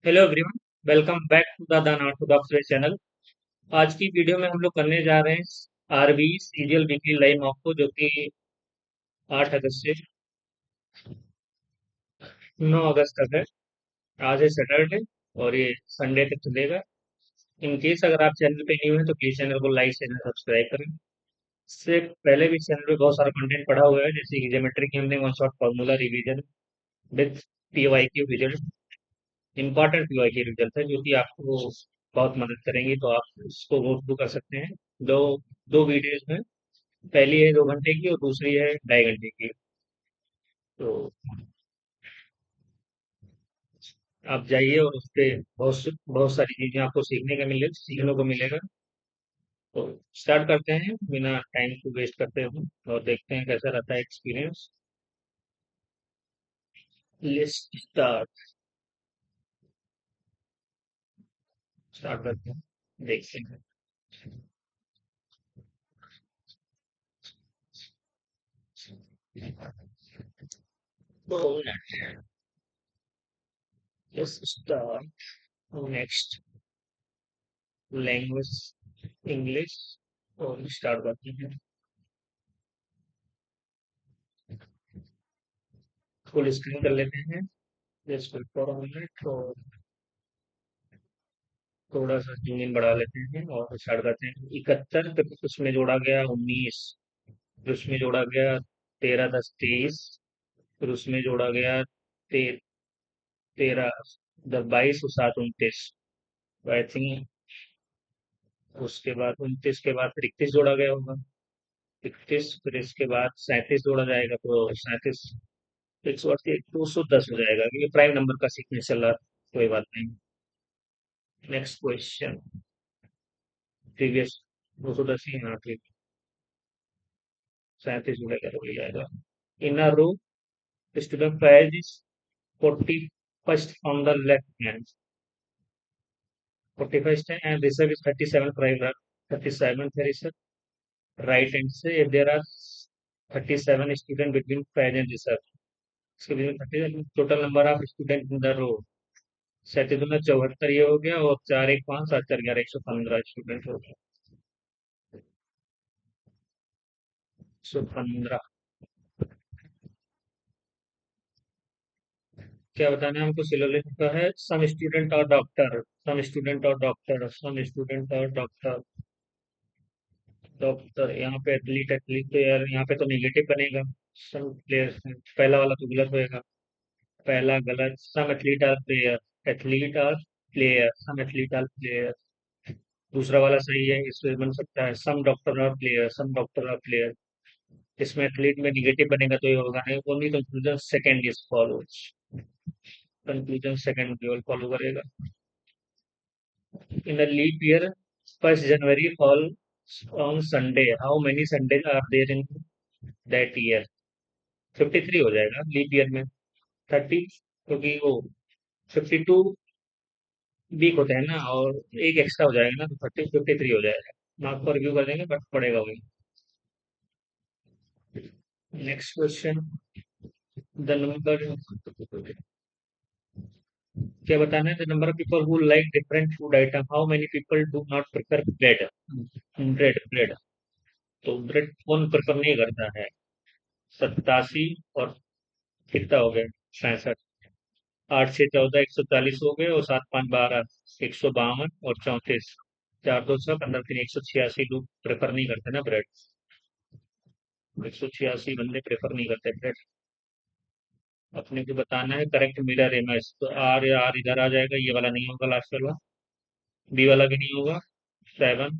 Hello everyone. Welcome back to the unorthodox way channel. आज की video में हम लोग करने जा रहे हैं RB serial weekly live mock को, जो कि 8 अगस्त से 9 अगस्त तक है। आज है सैटरडे और ये संडे तक चलेगा। इन केस अगर आप चैनल पे न्यू हैं तो प्लीज चैनल को लाइक शेयर सब्सक्राइब करें। इससे पहले भी चैनल पे बहुत सारा कंटेंट पड़ा हुआ है, जैसे कि ज्योमेट्री की हमने one shot formula revision with PYQ result, important PYQ result है जो कि आपको बहुत मदद करेंगी, तो आप उसको गो थ्रू कर सकते हैं। दो दो वीडियोज में, पहली है 2 घंटे की और दूसरी है 2.5 घंटे की। तो आप जाइए और उस पे बहुत सारी चीजें आपको सीखने को मिलेगा। तो स्टार्ट करते हैं बिना टाइम को वेस्ट करते हुए और देखते हैं कैसा रहता है एक्सपीरियंस। लिस्ट स्टार्ट स्टार्ट करते हैं, देखते हैं। 2 minute. Start. Next language English और स्टार्ट करते हैं। फुल स्क्रीन कर लेते हैं जस्ट फॉर अ मिनट, और थोड़ा सा जूम इन बढ़ा लेते हैं और स्टार्ट करते हैं। 71, फिर उसमें जोड़ा गया 19, फिर उसमें जोड़ा गया 13 10 23, फिर उसमें जोड़ा गया 13 10 22 और 7 29। आई थिंक उसके बाद 29 के बाद फिर 31 जोड़ा गया होगा। 31, फिर इसके बाद 37 जोड़ा जाएगा, तो 37 180 210 हो जाएगा, क्योंकि प्राइम नंबर का सीक्वेंस चल रहा है। कोई बात नहीं। Next question. प्रीवियस 210 ही, हाँ ठीक। 37 जुड़ेगा तो वही आएगा। इन अ रो student prize is 41st from the left hand, 41st है, and reserve is 37 prize, 37th है reserve right hand से। if there are 37 student between prize and reserve, इसके बीच में 37 total number of student in the row. 37 74 ये हो गया, और 4 1 5 7 4 11 115 स्टूडेंट हो गया। 115। क्या बताना है हमको? सिलोजिज्म का है सम स्टूडेंट और डॉक्टर, सम स्टूडेंट और डॉक्टर, सम स्टूडेंट और डॉक्टर। डॉक्टर यहाँ पे एथलीट, एथलीट तो यार यहाँ पे तो नेगेटिव बनेगा। सम प्लेयर्स, पहला वाला तो गलत होएगा। पहला गलत। Some athlete are player, athlete are player, some athlete are player. दूसरा वाला सही है, इसमें बन सकता है some doctor are player, some doctor are player. इसमें एथलीट में निगेटिव बनेगा तो ये होगा नहीं। Only conclusion second is follows, conclusion second केवल फॉलो करेगा। In the leap year 1 January fall on Sunday, how many Sunday are there in that year? 53 हो जाएगा लीप ईयर में। 30, क्योंकि वो 52 वीक होते हैं ना, और एक एक्स्ट्रा हो जाएगा ना, तो 53 हो जाएगा। मार्क पर रिव्यू कर देंगे बट पड़ेगा वही। Next question. द नंबर, क्या बताना है? The number of people who like different food item, how many people do not prefer bread? Bread bread. तो ब्रेड कौन प्रेफर नहीं करता है? 87, और कितना हो गया? 67। 8 6 14 140 हो गए, और 7 5 12 152 और 34। 4 2 6 15 3 186 लोग प्रेफर नहीं करते ना ब्रेड। 186 बंदे प्रेफर नहीं करते ब्रेड। अपने को बताना है करेक्ट मिरर इमेज, तो आर या आर इधर आ जाएगा, ये वाला नहीं होगा, लास्ट वाला बी वाला भी नहीं होगा। 7,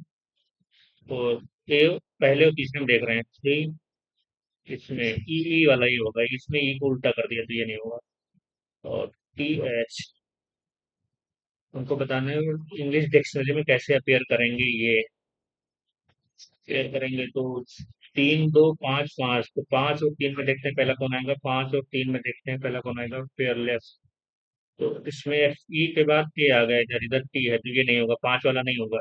और ए पहले और तीसरे में देख रहे हैं 3, इसमें ई वाला ही होगा, इसमें ई को उल्टा कर दिया तो ये नहीं होगा। और टी एच, उनको बताना है इंग्लिश डिक्शनरी में कैसे अपेयर करेंगे ये। अपेयर करेंगे तो 3 2 5 5, तो 5 और 3 में देखते हैं पहला कौन आएगा। 5 और 3 में देखते हैं पहला कौन आएगा, पेयरलेस। तो इसमें ई के बाद टी आ गया, इधर इधर टी है, तो ये नहीं होगा, 5 वाला नहीं होगा।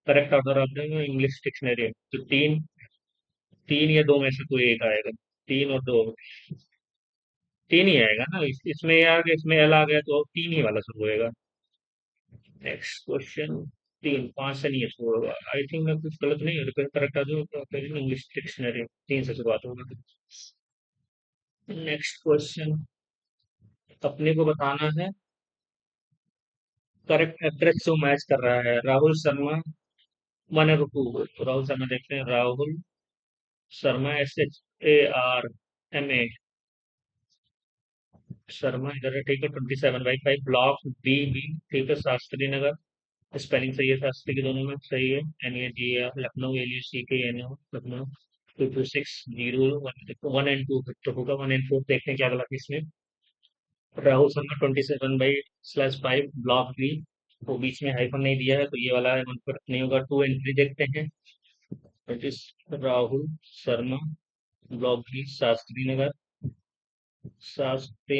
Correct order of the English dictionary, तो तीन, 3 या 2 में से कोई एक आएगा। 3 और 2, 3 ही आएगा ना। इसमें ए आ गया, इसमें एल आ गया, तो 3 ही वाला शुरू होएगा। Next question. 3 5 से नहीं है शुरू होगा। आई थिंक मैं कुछ गलत नहीं है, करेक्ट आ जाओ तो इंग्लिश डिक्शनरी 3 से शुरुआत होगा। नेक्स्ट क्वेश्चन अपने को बताना है करेक्ट एड्रेस जो मैच कर रहा है। राहुल शर्मा 1 और 2। तो राहुल शर्मा देखते हैं। राहुल शर्मा SHARMA शर्मा इधर है, ठीक है। 27/5 ब्लॉक B ठीक है। शास्त्री नगर स्पेलिंग सही है, शास्त्री के दोनों में सही है। NAG लखनऊ LUCKNO लखनऊ 22601 तो होगा 1 and 4। देखते हैं क्या गलत है इसमें। राहुल शर्मा 27/5 ब्लॉक बी, वो बीच में हाइफन नहीं दिया है तो ये वाला 1 पर नहीं होगा। 2 and 3 देखते हैं। It is Rahul Sharma block B Shastri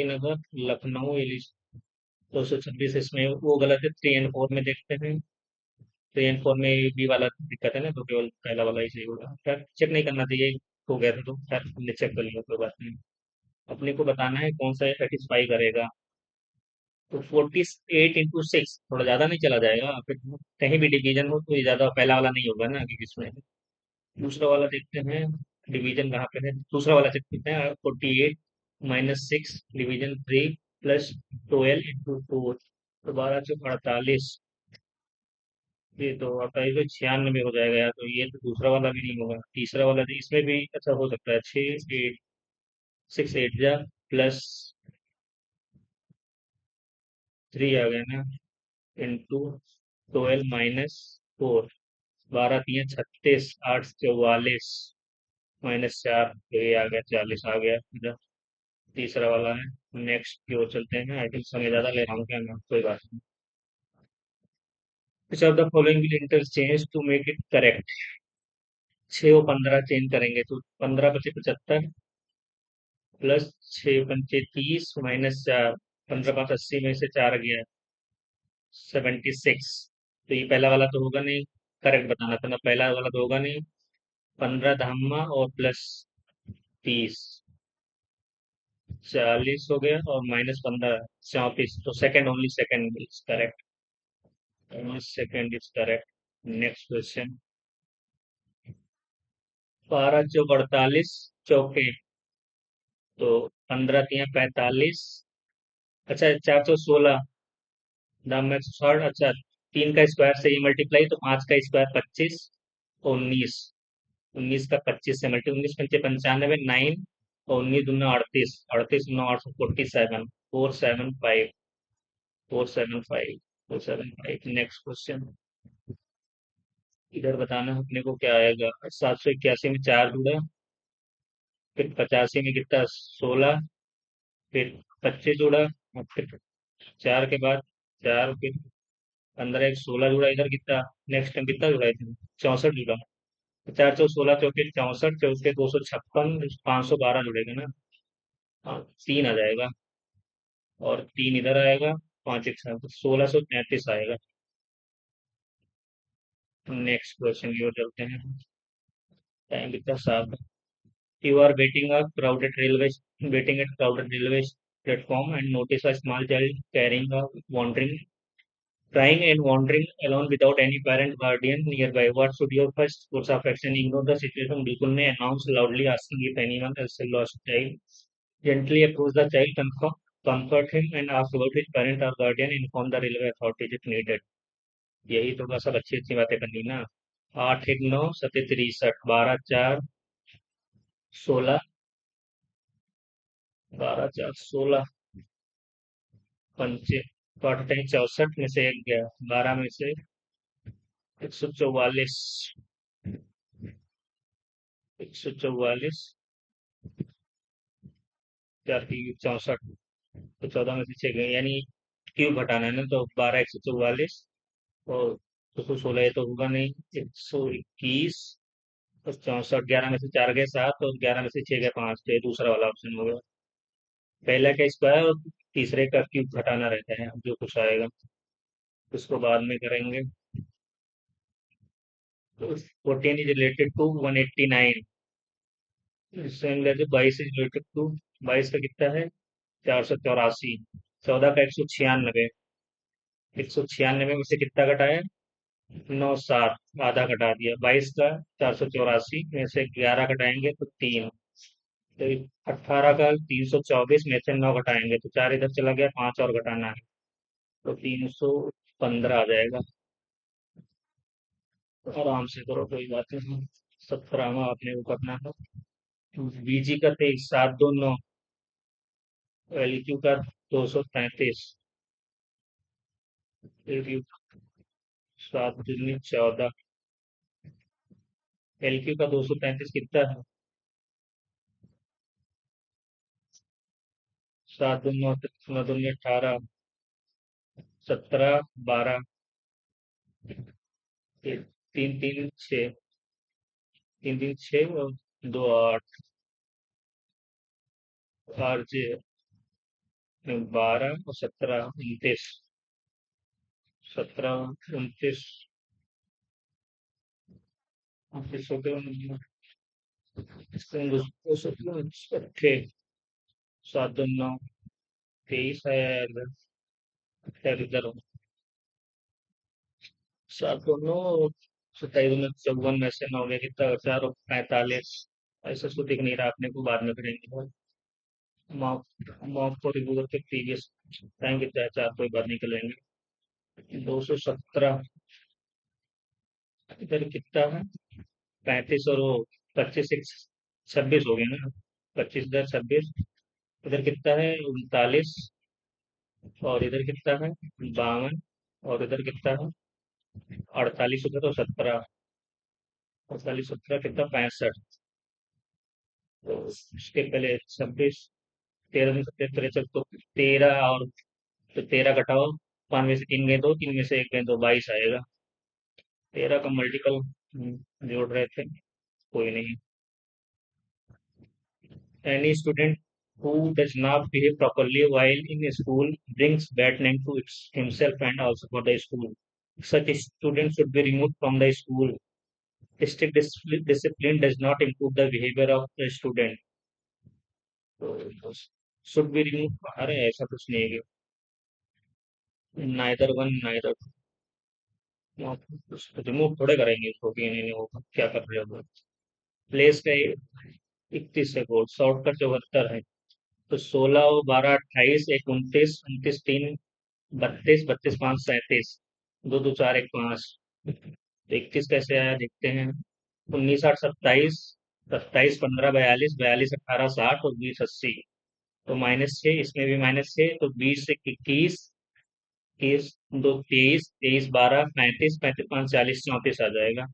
Nagar Lucknow 226। इसमें वो गलत है। 3 and 4 में देखते हैं। 3 and 4 में बी वाला दिक्कत है ना, तो केवल पहला वाला ही सही होगा। खैर चेक नहीं करना चाहिए, हो गया था तो खैर हमने चेक कर लिया, कोई बात नहीं। अपने को बताना है कौन सा सेटिस्फाई करेगा। तो 48 into 6 थोड़ा ज्यादा नहीं चला जाएगा फिर। कहीं भी डिवीजन हो तो ये ज्यादा पहला वाला नहीं होगा ना, कि इसमें दूसरा वाला देखते हैं। डिवीजन कहाँ पे है, दूसरा वाला चेक करते हैं। 48 - 6 डिवीजन 3 प्लस 12 into 4 तो 12 × 4 = 48। ये तो 48 × 96 हो जाएगा यार। तो ये तो दूसरा वाला भी नहीं होगा। तीसरा वाला भी इसमें भी अच्छा हो सकता है। 6 8 प्लस 3 आ गया ना, इंटू 12 - 4। 12 × 3 = 36, 8 × 44 -4 तो ये आ गया 40 आ गया इधर। तीसरा वाला है। नेक्स्ट की ओर चलते हैं। आई थिंक समय ज्यादा ले रहा हूँ क्या मैं, कोई बात नहीं। Which of the following will interchange to make it correct. 6 और 15 चेंज करेंगे तो 15 × 5 = 75 प्लस 6 × 5 = 30 -4। 15 × 5 = 80 में से 4 गया 76। तो ये पहला वाला तो होगा नहीं, करेक्ट बताना था ना, पहला वाला तो होगा नहीं। 15 धामा और प्लस 30 40 हो गया और -15 34। तो second, only second is correct. Only second is correct. Next question. 12 × 4 = 48 चौके। तो 15 × 3 = 45। अच्छा 416 दाम में 160। अच्छा 3 का स्क्वायर से ये मल्टीप्लाई तो 5 का स्क्वायर 25। 19 19 का 25 से मल्टी 19 × 5 = 95 9 और 19 × 2 = 38। 38 × 9 = 847 475 475 475। Next question. इधर बताना है अपने को क्या आएगा। 781 में 4 जुड़ा, फिर 85 में कितना 16, फिर 25 जुड़ा और फिर 4 के बाद 4, फिर 15 एक 16 जुड़ा। इधर कितना नेक्स्ट टाइम कितना जुड़ा है, 64 जुड़ा। 4 × 16 = 64, 64 256, 512 जुड़ेगा ना। हाँ 3 आ जाएगा और 3 इधर आएगा। 5 एक साथ 1633 आएगा। नेक्स्ट क्वेश्चन की ओर चलते हैं। टाइम कितना 7। You are waiting at crowded railway platform and notice a small child carrying a wandering crying and wandering alone without any parent guardian nearby. What should your first course of action? Ignore the situation बिल्कुल नहीं, announce loudly asking if anyone else has lost child. Gently approach the child, comfort him and ask about his parent or guardian. Inform the railway authorities if needed. यही तो बस, सब अच्छी अच्छी बातें करनी ना। 8 1 9 7 63 12 4 16 12 4 16 पंचे काटते हैं। 64 में से एक गया, 12 में से 144। 144 4 की 64 तो 14 में से 6 गए, यानी क्यूब हटाना है ना, तो 12 144 और 216 ये तो होगा नहीं। 121 और 64 11 में से 4 गए 7 और 11 में से 6 गए 5। तो ये दूसरा वाला ऑप्शन होगा। पहला का स्क्वायर और तीसरे का क्यूब घटाना रहता है, जो कुछ आएगा उसको बाद में करेंगे। तो 14 इज रिलेटेड टू 189। सेम वैसे 22 इज रिलेटेड टू 22 का कितना है 484। 14 का 196 196 में से कितना घटाया? 97, आधा घटा दिया। 22 का 484 में से 11 घटाएंगे तो 3। तो 18 का 324 में से 9 घटाएंगे तो 4 इधर चला गया, 5 और घटाना है तो 315 आ जाएगा। तो आराम से करो, कोई बात नहीं। 17वां आपने वो करना है। बीजी का 23, 729। एलक्यू का 233। एलक्यू 7 दूनी 14। एलक्यू का 233 कितना है? 7 दूनी 9 दूनी 18। 17 12। 3 3 6। 3 3 6 और 2 8। 8 12 और 17 29। 17 29। 29 हो गए। 7 2 9 23 है। खैर इधर 7 2 9 27 में से 9 में कितना? 4 और 45। ऐसा तो दिख नहीं रहा अपने को, बाद में करेंगे। मार्क मार्क को रिव्यू करके प्रीवियस टाइम कितना है? 4, कोई बात नहीं कर लेंगे। 217। इधर कितना है? 35 और वो 25, 26 हो गया ना। 25 इधर 26। इधर कितना है? 39। और इधर कितना है? 52। और इधर कितना है? 48 होता तो 17। 48 17 कितना? 65। तो उसके पहले 26। 13 में से 73 तो 13 और तो 13 घटाओ। 5 में से 3 गए 2, 3 में से 1 गए 2, 22 आएगा। 13 का मल्टीपल जोड़ रहे थे, कोई नहीं। Any student who does not behave properly while in school brings bad name to himself and also for the school. Such student should be removed from the school. Strict discipline does not improve the behavior of the student. तो should be removed, अरे ऐसा कुछ नहीं है। Neither one neither remove थोड़े करेंगे इसको कि नहीं नहीं होगा, क्या कर रहे हो? प्लेस का 31 है, कोड शॉर्ट का 74 है। तो 16 और 12 28, एक 29, 29 3 32, 32 5 37। 2 2 4 1 5। तो 31 कैसे आया देखते हैं। 19 8 27। 27 15 42, 42 18 60 और 20 80। तो -6, इसमें भी -6, तो 20 से 21। 21 2 23, 23 12 35, 35 5 40 34 आ जाएगा।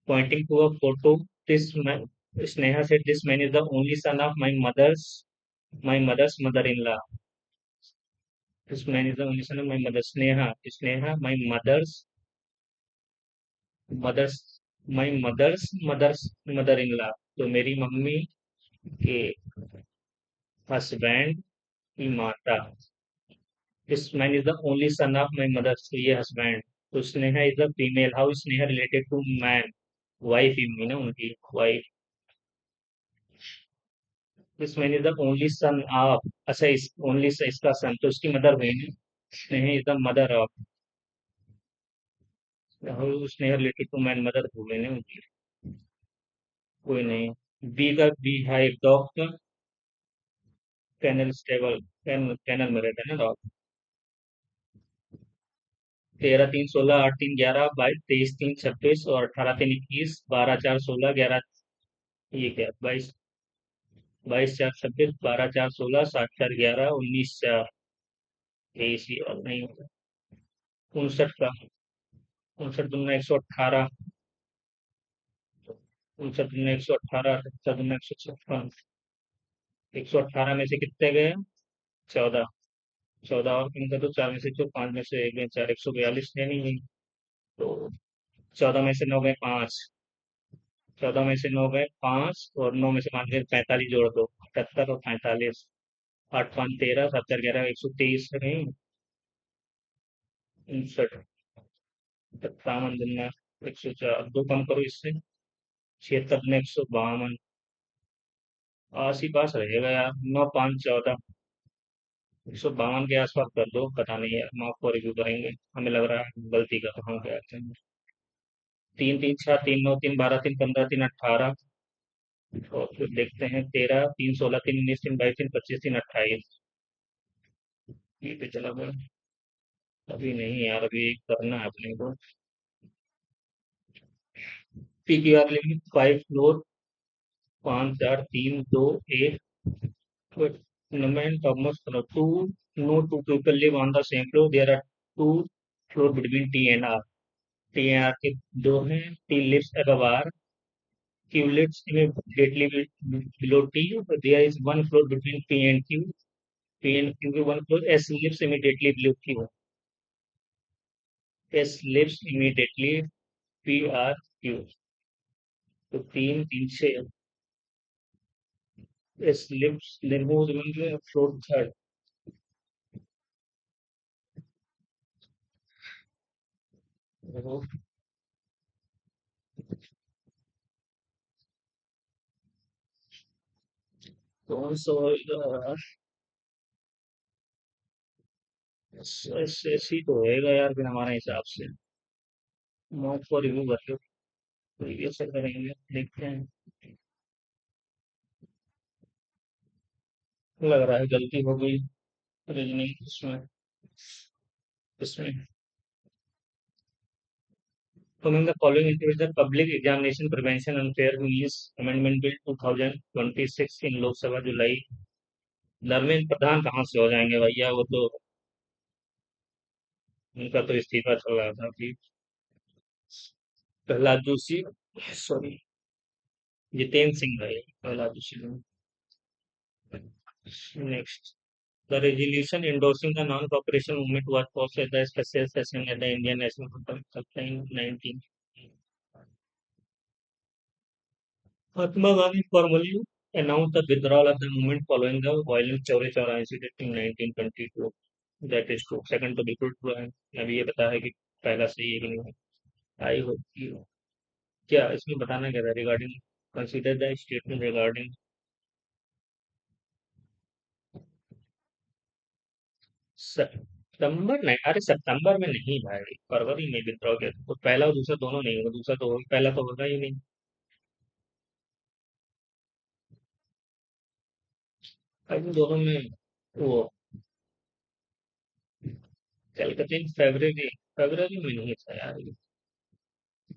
Pointing to a photo, this man, Sneha said, "This man is the only son of my mother's mother-in-law." This man is the only son of my mother. Sneha, mother's, my mother's mother-in-law. तो मेरी mummy के husband की माता। This man is the only son of my mother's, तो ये husband. तो Sneha is the female. How Sneha related to man? Wife ही ना उनकी wife. This man is the only son of. अच्छा, इस ओनली इसका सन तो उसकी मदर हुई ना। स्नेह इज द मदर ऑफ। स्नेह रिलेटेड टू मैन, मदर हो गई ना उनकी। कोई नहीं। बी का बी है एक डॉग का। कैनल स्टेबल, कैनल में रहता है ना डॉग। 13 3 16 8 3 11 22 23 3 26 और 18 3 21 12 4 16 11। ये क्या? 22 22 4 26 12 4 16 7 4 11 19 4 23 ही और नहीं होगा। 59 का 59 दूना 118। 59 दूना 118, 57 दूना 156। 118 में से कितने गए? 14। 14 और कम कर दो, 4 में से जो 5 में से 1 गए 4, 142 है नहीं है। तो 14 में से 9 गए 5। 14 में से 9 गए 5 और 9 में से 5 गए 45, जोड़ दो 78 और 45। 8 5 13, 7 4 11, 123 नहीं। 59। 57 दूना 104, दो कम करो इससे। 76 दूना 152। आस ही पास रहेगा यार, 9, 5, 14, 152 के आसपास कर दो, पता नहीं यार, हम आपको रिव्यू करेंगे। हमें लग रहा है गलती कर रहा हूँ क्या। 3, 3, 6, 3, 9, 3, 12, 3, 15, 3, 18, और फिर देखते हैं 13, 3, 16, 3, 19, 3, 22, 3, 25, 3, 28। ये पे चला गया। अभी नहीं यार, अभी एक करना है अपने को। PPR limit 5 floor, 5, 4, 3, 2, 1। Tournament of most two, no two people live on the same floor. There are two floor between T and R. T and R के दो हैं. T lives above R. Q lives immediately below T. There is one floor between P and Q. P and Q के one floor. S lives immediately below Q. S lives immediately P R Q. तो 3, 3, 6 S lives Nirmoh floor third. कौन सा होगा? ऐसे ही तो होएगा यार फिर हमारे हिसाब से। मॉक को रिव्यू कर लो, प्रीवियस से करेंगे, देखते हैं। लग रहा है गलती हो गई रीजनिंग इसमें। इसमें Among the following is the Public Examination Prevention and Fair Means Amendment Bill 2026 in लोक सभा जुलाई। धर्मेंद्र प्रधान कहाँ से हो जाएंगे भैया, वो तो उनका तो इस्तीफा चल रहा था अभी। प्रहलाद जोशी, सॉरी, जितेंद्र सिंह भाई, Prahlad Joshi. Next, the resolution endorsing the non-cooperation movement was passed at the special session at the Indian National Congress in 19. Mahatma Gandhi formally announced the withdrawal of the movement following the violent Chauri Chaura incident in 1922. That is true. Second to बिल्कुल true है। अभी ये पता है कि पहला सही है कि नहीं। आई होप क्या इसमें बताना क्या था regarding consider the statement regarding सितंबर नहीं, अरे सितंबर में नहीं भाई, फरवरी में विद्रॉ किया था। तो पहला और दूसरा दोनों नहीं होगा, दूसरा तो होगा, पहला तो होगा ही नहीं। इन दोनों में वो कलकत्ते फरवरी, फरवरी में नहीं था यार ये।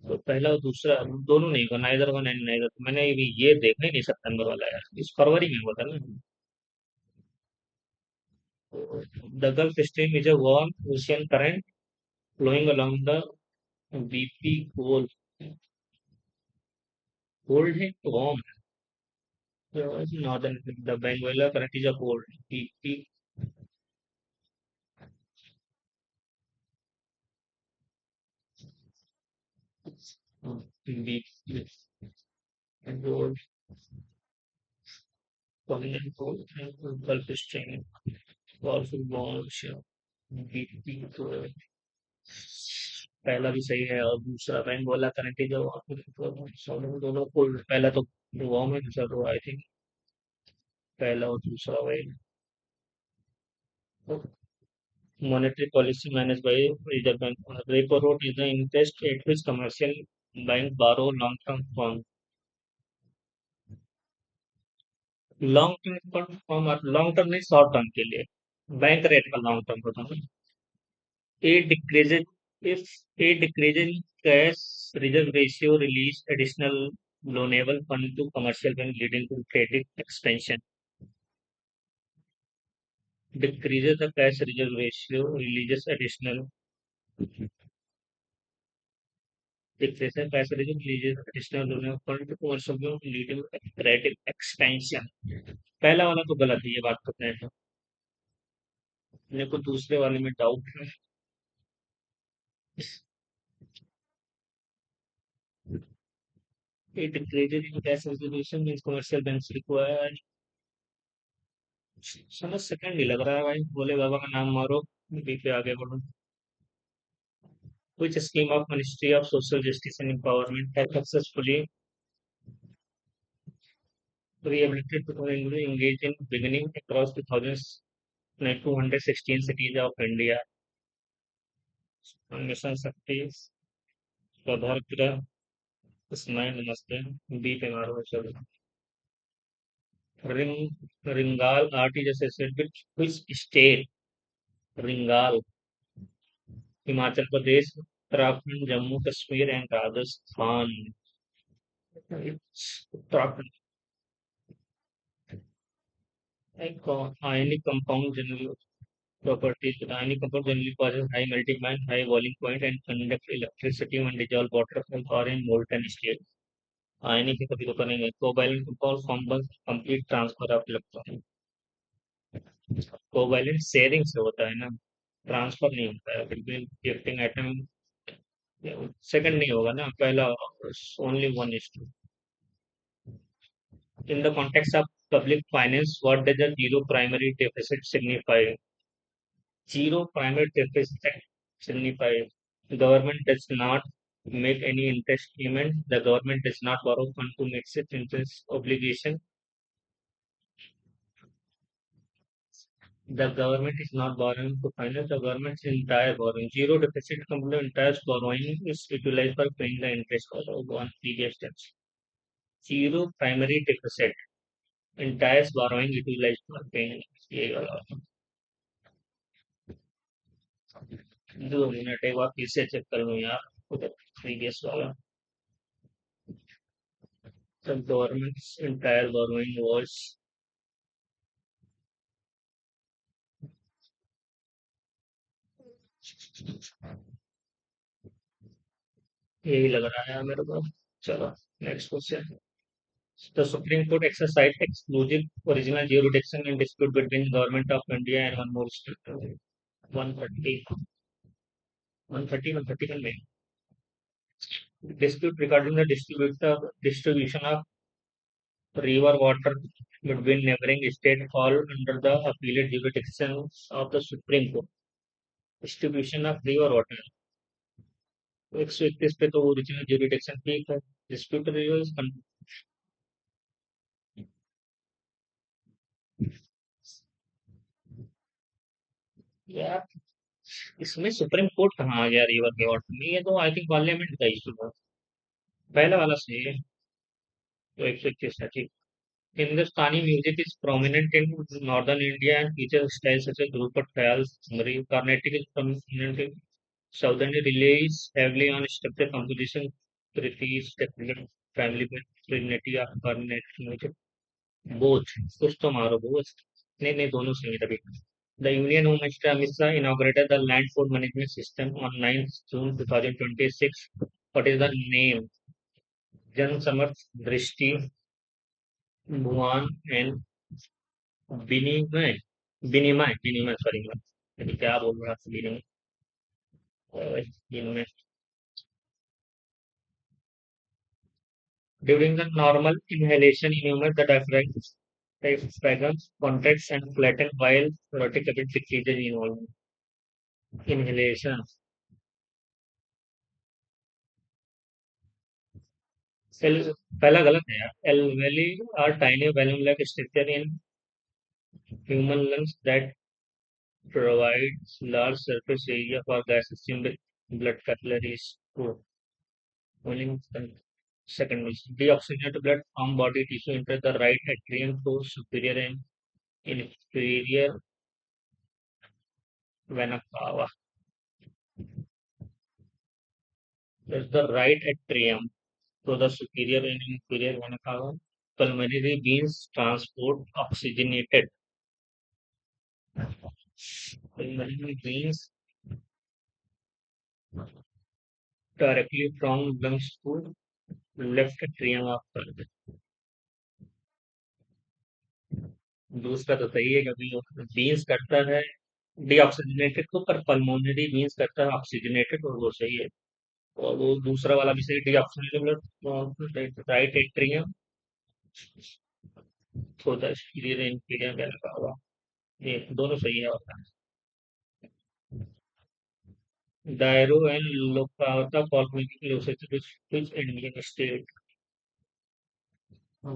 तो पहला और दूसरा दोनों नहीं होगा, नाइदर वन एंड नाइदर। मैंने ये देखा ही नहीं सितंबर वाला यार, इस फरवरी में हुआ था ना। The gulf stream is a warm ocean current flowing along the BP cold, cold है warm है, northern, the Benguela current is a cold BP, BP cold, continent cold, Gulf stream, powerful warm ocean, BP cold। पहला भी सही है और दूसरा बेंगोला current जो दोनों कोल्ड, पहला तो वार्म है, दूसरा तो आई थिंक पहला और दूसरा वही। Monetary policy managed by Reserve Bank. Repo rate is the interest at which commercial bank borrow long-term funds. Long term form, long term नहीं, शॉर्ट टर्म के लिए बैंक रेट का लॉन्ग टर्म होता है। A decreases if a decrease in cash reserve ratio release additional loanable fund to commercial bank leading to credit expansion. Decreases the cash reserve ratio releases additional, decreases cash reserve releases additional loanable fund to commercial bank leading to credit expansion। पहला वाला तो गलत है, ये बात तो तय है। मेरे को दूसरे वाले में डाउट है। It decreases in cash reservation means commercial banks require, समझ सेकंड ही लग रहा है भाई, भोले बाबा का नाम मारो, बीपे आगे बढ़ो। Which scheme of Ministry of Social Justice and Empowerment has successfully Rehabilitated to engage in beginning across 216 cities of India. Mission Shakti Saubhagya smile Namaste बी पे मारो चलो Ringal art is associated with which state Ringal Himachal Pradesh Uttarakhand Jammu Kashmir and Rajasthan Uttarakhand ionic compound generally properties ionic compound generally possess high melting point high boiling point and conduct electricity when dissolved water or in molten state ionic की कभी तो करेंगे covalent compound forms complete transfer of electron covalent sharing से होता है ना transfer नहीं होता है बिटवीन रिएक्टिंग एटम सेकंड नहीं होगा ना पहला only one is to in the context of public finance what does the zero primary deficit signify zero primary deficit signify government does not make any interest payment the government does not borrow fund to meet its interest obligation the government is not borrowing to finance the government's entire borrowing. Zero deficit company entire borrowing is utilized for paying the interest on previous steps. Zero primary deficit entire borrowing utilized for paying. ये वाला 2 minute एक बार फिर से check कर लूँ यार उधर previous वाला the government's entire borrowing was यही लग रहा है मेरे को चलो next question The Supreme Court exercised exclusive original jurisdiction in dispute between Government of India and one more state. 130, 131 में dispute regarding the distribution of river water between neighboring states fall under the appellate jurisdiction of the Supreme Court. Distribution of river water 131 पे तो original jurisdiction ठीक है dispute rivers यार इसमें supreme court कहाँ आ गया river के वाटर में ये तो आई थिंक पार्लियामेंट का इशू था पहला वाला सही है तो 121 है ठीक Hindustani music is prominent in northern India and features styles such as Dhrupat, Khyal, Samri. Carnatic is prominent in southern India, relies heavily on structured composition, Kriti, steplet, family with Trinity of Carnatic music. Both. कुछ तो मारो both. नहीं नहीं दोनों सही है तभी. The Union Home Minister Amit Shah inaugurated the Land Port Management System on 9th June 2026. What is the name? Jan Samarth Drishti Bhuvan and विनिमय विनिमय सॉरी मैं क्या बोल रहा था विनिमय during the normal inhalation in humor the diaphragm contracts and flatten while vertical decreases in volume inhalation Cell, पहला गलत है यार alveoli are tiny balloon like structure in human lungs that provides large surface area for gases in the blood capillaries to cooling. Second is deoxygenated blood from body tissue enter the right atrium through superior and inferior vena cava. There's the right atrium through the superior and inferior vena cava. Pulmonary veins transport oxygenated. Pulmonary veins directly from lungs to left atrium of the दूसरा तो सही है क्योंकि beans करता है deoxygenated को पर pulmonary means करता है ऑक्सीजनेटेड और वो सही है और वो दूसरा वाला भी सही डीऑक्सीजनेटेड राइट एट्रियम होता है स्टीरियर इंफीरियर क्या लगा हुआ ये दोनों सही है और दायरो एंड लोकावता फॉर्मेटिक लोसेटिस इंडियन स्टेट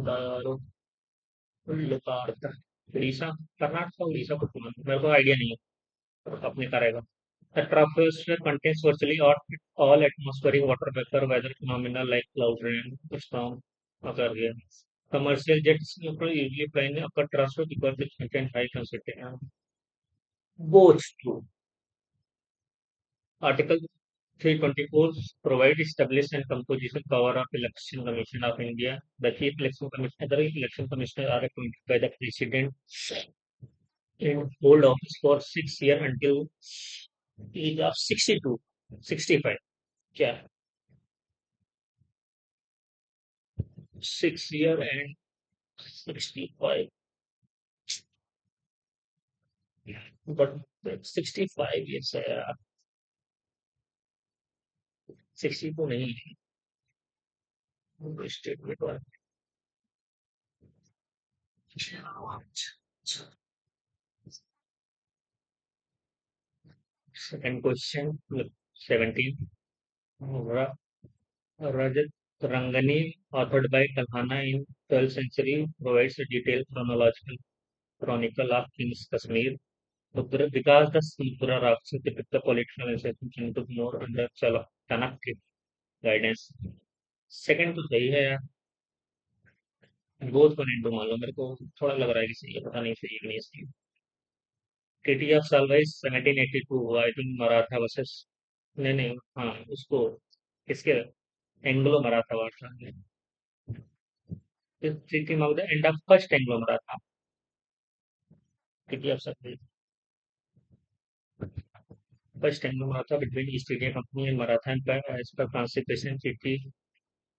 दायरो लोकार्थ, उड़ीसा, कर्नाटक, उड़ीसा को मेरे को आइडिया नहीं है, अपने का रहेगा। The troposphere contains virtually all atmospheric water vapor, weather phenomena like cloud rain, storm occur here. Commercial jets usually fly in upper troposphere because they contain high concentration. Both true. Article 324 provide establish and composition power of Election Commission of India. The Chief Election Commissioner, other election commissioners are appointed by the President and hold office for 6 years until age of 62, 65. Yeah, 6 year and 65. But 65 years है यार, 62 नहीं है statement वाला। Second question 17, Rajat Rangani, authored by Talhana in 12th century, provides a detailed chronological chronicle of King's Kashmir. Because the Sudra Rakshas depict the political institution took more under Chanakya guidance. Second तो सही है यार, both को नहीं मान लो, मेरे को थोड़ा लग रहा है कि सही है, पता नहीं सही है कि नहीं सही। ट्रीटी ऑफ सालवाइज 1782 हुआ, आई थिंक मराठा वर्सेस, नहीं नहीं, हाँ उसको, इसके एंग्लो मराठा वार था। Treaty of the end of first Anglo Maratha, treaty of Salbai first Anglo Maratha between East India company and Maratha empire as per constitution treaty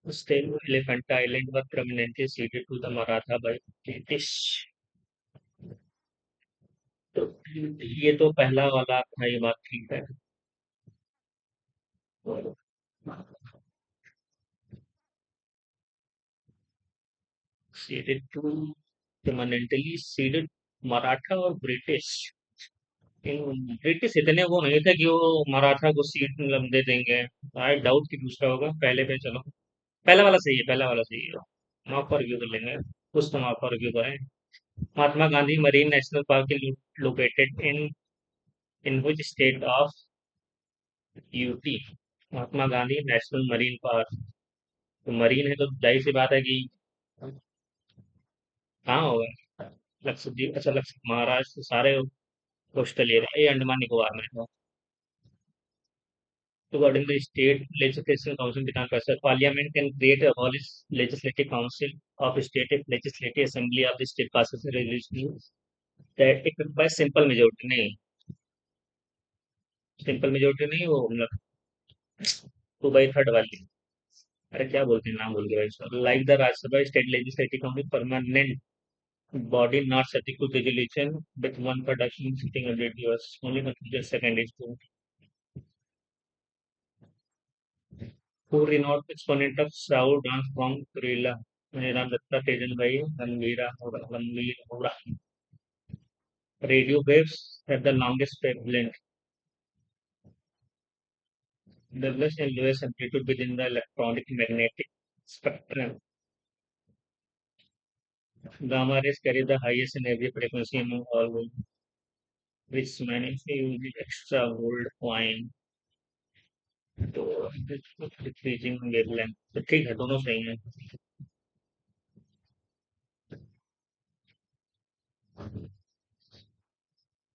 still Elephant Island were permanently ceded to the Maratha by British. तो ये तो पहला वाला था, ये बात ठीक है। ceded to permanently ceded Maratha और ब्रिटिश, ब्रिटिश इतने वो नहीं थे कि वो मराठा को सीट मतलब दे देंगे। आई डाउट कि दूसरा होगा, पहले पे चलो, पहला वाला सही है, पहला वाला सही है। माफ पर रिव्यू कर लेंगे, कुछ तो माफ पर रिव्यू करें। Mahatma Gandhi marine national park located in which state of UT. Mahatma Gandhi national marine park, तो मरीन है तो जाहिर सी बात है कि कहाँ होगा, लक्षद्वीप, अच्छा लक्ष महाराष्ट्र सारे कोस्टल एरिया, ये अंडमान निकोबार में है। According to the State Legislative Council Bidhan Prasad, Parliament can create a abolish Legislative Council of State if Legislative Assembly of the state passes a resolution that it by simple majority, नहीं simple majority नहीं, वो मतलब 2/3 वाली। अरे क्या बोलते हैं, नाम भूल गया भाई। Like the Rajya Sabha state legislative council permanent body not subject to resolution with 1/3 action sitting 100 years only consider second is to who renowned exponent of Saur dance form Kerala. Ram Datta Tejan Bhai Ranveer Hooda. Radio waves have the longest wavelength, the less and lowest amplitude within the electronic magnetic spectrum. Gamma rays carry the highest energy frequency among all waves, which manifest use extra gold coin तो decreasing wavelength, तो ठीक है, दोनों सही है।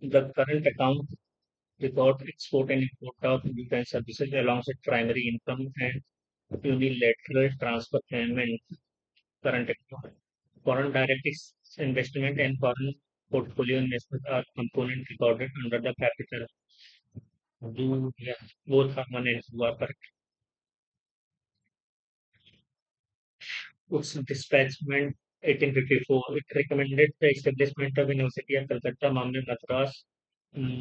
The current account record export and import of goods and services alongside primary income and unilateral transfer payment. Current account. Foreign direct investment and foreign portfolio investment are component recorded under the capital. Yeah, both are one and two are correct. Its dispatchment 1854. It recommended the establishment of University of Calcutta, Bombay, Madras,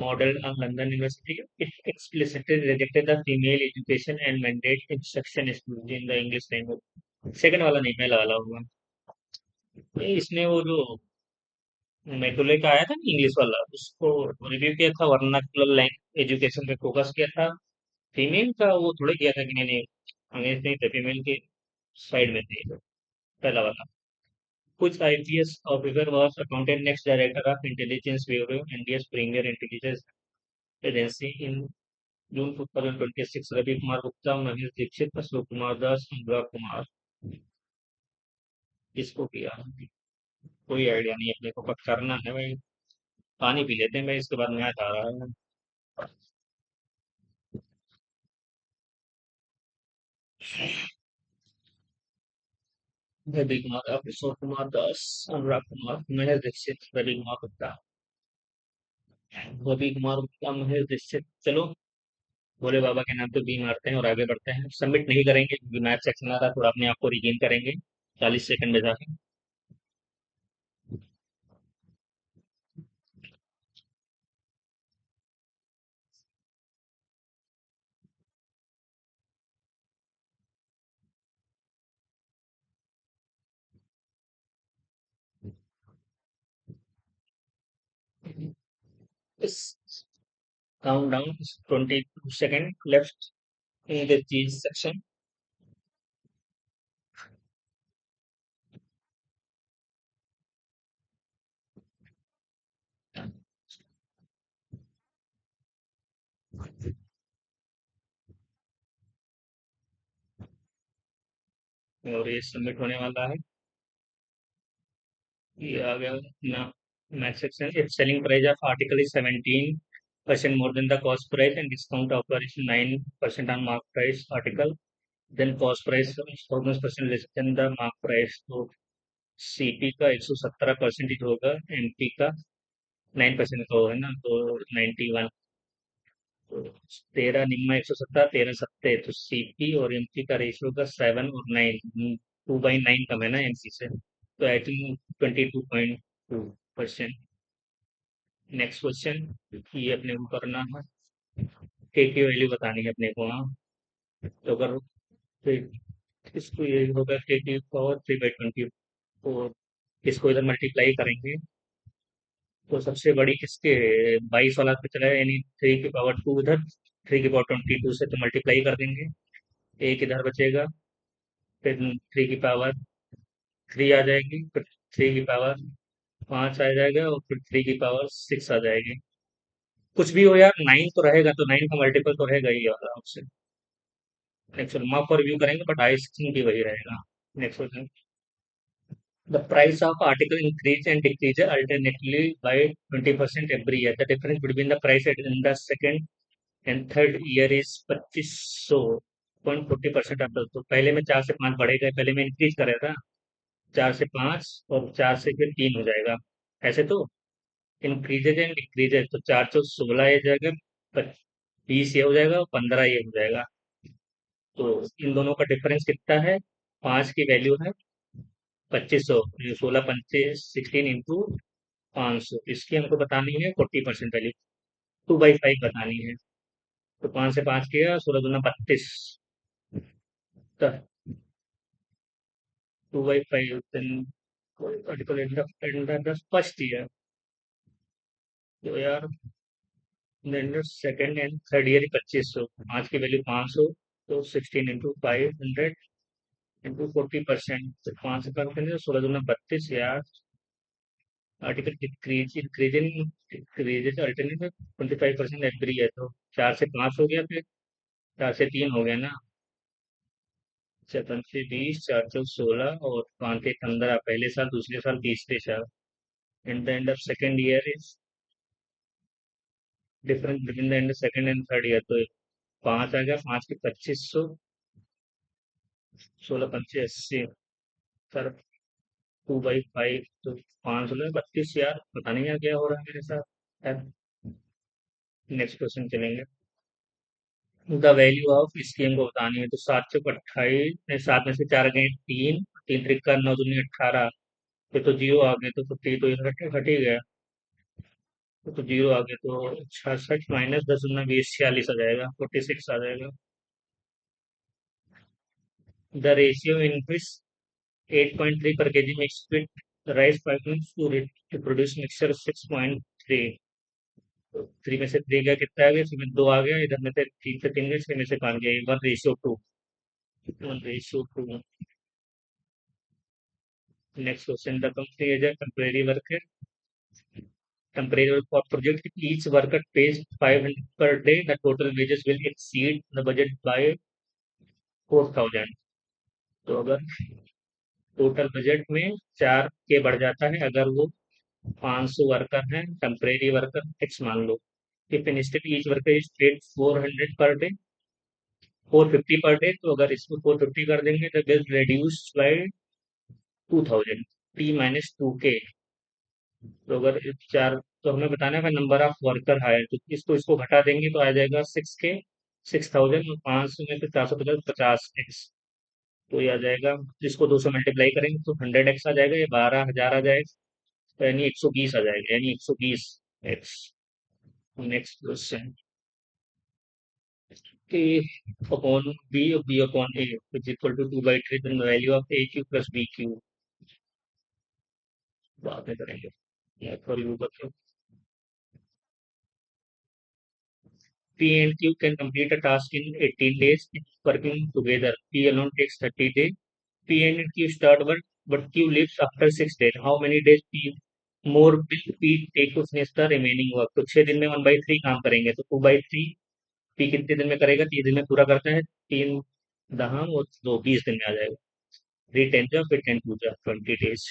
model on London University. It explicitly rejected the female education and mandate instruction exclusively in the English language. Second वाला नहीं, पहला वाला होगा। ये इसने वो जो Macaulay का आया था ना इंग्लिश वाला, उसको रिव्यू किया था, वर्नाकुलर लैंग्वेज एजुकेशन पे फोकस किया था। फीमेल का वो थोड़े किया था कि नहीं नहीं, अंग्रेज नहीं थे, फीमेल के साइड में थे, पहला वाला। Which IPS officer was appointed next director of Intelligence Bureau, India's premier intelligence agency in June 2026? Ravi Kumar Gupta, Mahesh Dixit, Ashok Kumar Das, Anurag Kumar. किसको किया? कोई आइडिया नहीं है अपने को, बट करना है भाई। पानी पी लेते हैं भाई, इसके बाद मैच आ रहा है। रवि कुमार, अशोक कुमार दास, अनुराग कुमार, महेश दीक्षित, रवि कुमार गुप्ता। रवि कुमार गुप्ता, महेश दीक्षित। चलो, भोले बाबा के नाम पे बी मारते हैं और आगे बढ़ते हैं। सबमिट नहीं करेंगे क्योंकि मैच सेक्शन आ रहा है, थोड़ा अपने आप को रिगेन करेंगे 40 सेकंड में जाके। इस count down 22 second left in the चीज सेक्शन। और ये सबमिट होने वाला है। ये आ गया ना। Match section, if selling price of article is 17% more than the cost price and discount offer is 9% on mark price article, then cost price is 1000% less than the mark price। तो CP का 117% होगा, MP का 9% का है ना, तो 91। तो 13 निम्मा 117, 13 सत्ते, तो सीपी और एमपी का रेशियो का 7 और 9, 2/9 कम है ना एमपी से, तो आई थिंक 22.2%। नेक्स्ट क्वेश्चन, ये अपने को करना है, के की वैल्यू बतानी है अपने को। हाँ, तो अगर फिर इसको ये होगा के की पावर 3/24, इसको इधर मल्टीप्लाई करेंगे तो सबसे बड़ी किसके, 22 वाला पे चला है, यानी 3 की पावर 2 इधर, 3 की पावर 22 से तो मल्टीप्लाई कर देंगे। एक इधर बचेगा, फिर 3 की पावर 3 आ जाएगी, फिर 3 की पावर 5 आ जाएगा, और फिर 3 की पावर 6 आ जाएगी। कुछ भी हो यार, 9 तो रहेगा, तो 9 का मल्टीपल तो रहेगा ही आराम से। नेक्स्ट मार्क पर रिव्यू करेंगे, बट आई थिंक भी वही रहेगा। Next question, the price of article increase and decrease alternately by 20% every year. The difference between the price in the second and third year is 2500.40% of the। तो पहले में 4 से 5 बढ़ेगा, पहले में इंक्रीज करेगा 4 से 5, और 4 से फिर 3 हो जाएगा। ऐसे तो इंक्रीजेज एंड डिक्रीजेज, तो 4 से 16 ये जाएगा, 20 ये हो जाएगा, और 15 ये हो जाएगा। तो इन दोनों का डिफरेंस कितना है? 5 की वैल्यू है 2500, 16 × 16 × 500, इसकी हमको बतानी है 40% वैल्यू, 2/5 बतानी है। तो 5 से 5 किया, 16 × 2 = 32, 2/5, article and the first year. तो यार सेकेंड एंड थर्ड ईयर 2500, 5 की वैल्यू 500, तो 16 × 500 इंटू 40%, तो 5 से कम करेंगे, 16 × 2 = 32 यार। आर्टिकल डिक्रीज अल्टरनेटिव 25% एग्री है, तो 4 से 5 हो गया, फिर 4 से 3 हो गया ना। 7 से 20, 4 से 16, और 5 से 15, पहले साल, दूसरे साल, तीसरे साल। And the end of second year is difference between the end second and third year, तो 5 आ गया, 5 के 2500, 16 × 5 = 80, सर 2/5, तो 5 16 32 यार, पता नहीं यार क्या हो रहा है मेरे साथ। नेक्स्ट क्वेश्चन चलेंगे। द वैल्यू ऑफ, इसकी हमको बतानी है, तो 7 × 28, 7 में से 4 गए 3, 3 × 3 = 9, 2 × 18, फिर तो जीरो आ गए, तो 50 तो ये हट ही गया, तो जीरो आ गया, तो 66 माइनस 10 × 20 46 आ जाएगा, 46 आ जाएगा। द रेशियो इन विच 8.3 पर kg mix with rice piping to produce mixture 6.3। 3 में से 3 गया, कितना आ गया, 3 में 2 आ गया, इधर में से 3 से 3 गया, 6 में से 5 गया, 1:2, 1:2। Next question, the company is a temporary worker. Temporary work for project, each worker pays 500 per day. The total wages will exceed the budget by 4,000. तो अगर टोटल बजट में 4K बढ़ जाता है अगर वो 500 वर्कर हैं, टेम्परेरी वर्कर एक्स मान लो। If instead each worker is paid 400 per day, 450 per day, तो अगर इसको 450 कर देंगे तो bill reduce by 2000, P minus 2K। तो अगर चार, तो हमें बताना है नंबर ऑफ वर्कर हायर, तो इसको इसको घटा देंगे तो आ जाएगा 6K, 6000 और 500 में फिर 450, 50x। तो ये आ जाएगा, जिसको 200 मल्टीप्लाई करेंगे तो 100x आ जाएगा, ये 12,000 आ जाएगा, तो यानी 120 आ जाएगा, यानी 120x। Next question, A upon B or B upon A is equal to 2 by 3, then the value of AQ plus BQ। बाद में करेंगे, या फॉर यू बच्चों। P and Q can complete a task in 18 days if working together. P alone takes 30 days. P and Q start work, but Q leaves after 6 days. How many days P more will P take to finish the remaining work? तो 6 दिन में 1/3 काम करेंगे, तो 2/3 P कितने दिन में करेगा? 3 दिन में पूरा करता है। 3 दहम और 2 20 दिन में आ जाएगा। 3 10 जा, फिर 10 2 जा, 20 days।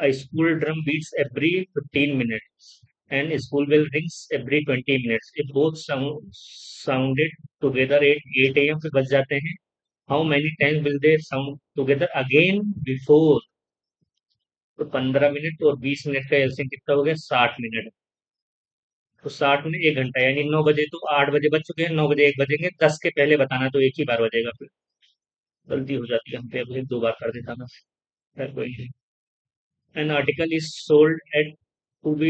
A school drum beats every 15 minutes and school bell rings every 20 minutes. If both sounded together at 8 a.m. पे बज जाते हैं, how many times will they sound together again before? तो 15 मिनट और 20 मिनट का एलसीएम कितना हो गया? 60 मिनट। तो 60 में 1 घंटा, यानी 9 बजे, तो 8 बजे बज चुके हैं, 9 बजे 1 बजेंगे, 10 के पहले बताना, तो एक ही बार बजेगा। फिर गलती हो जाती है हम पे, अभी 2 बार कर देता मैं। खैर कोई नहीं। An article is sold at to be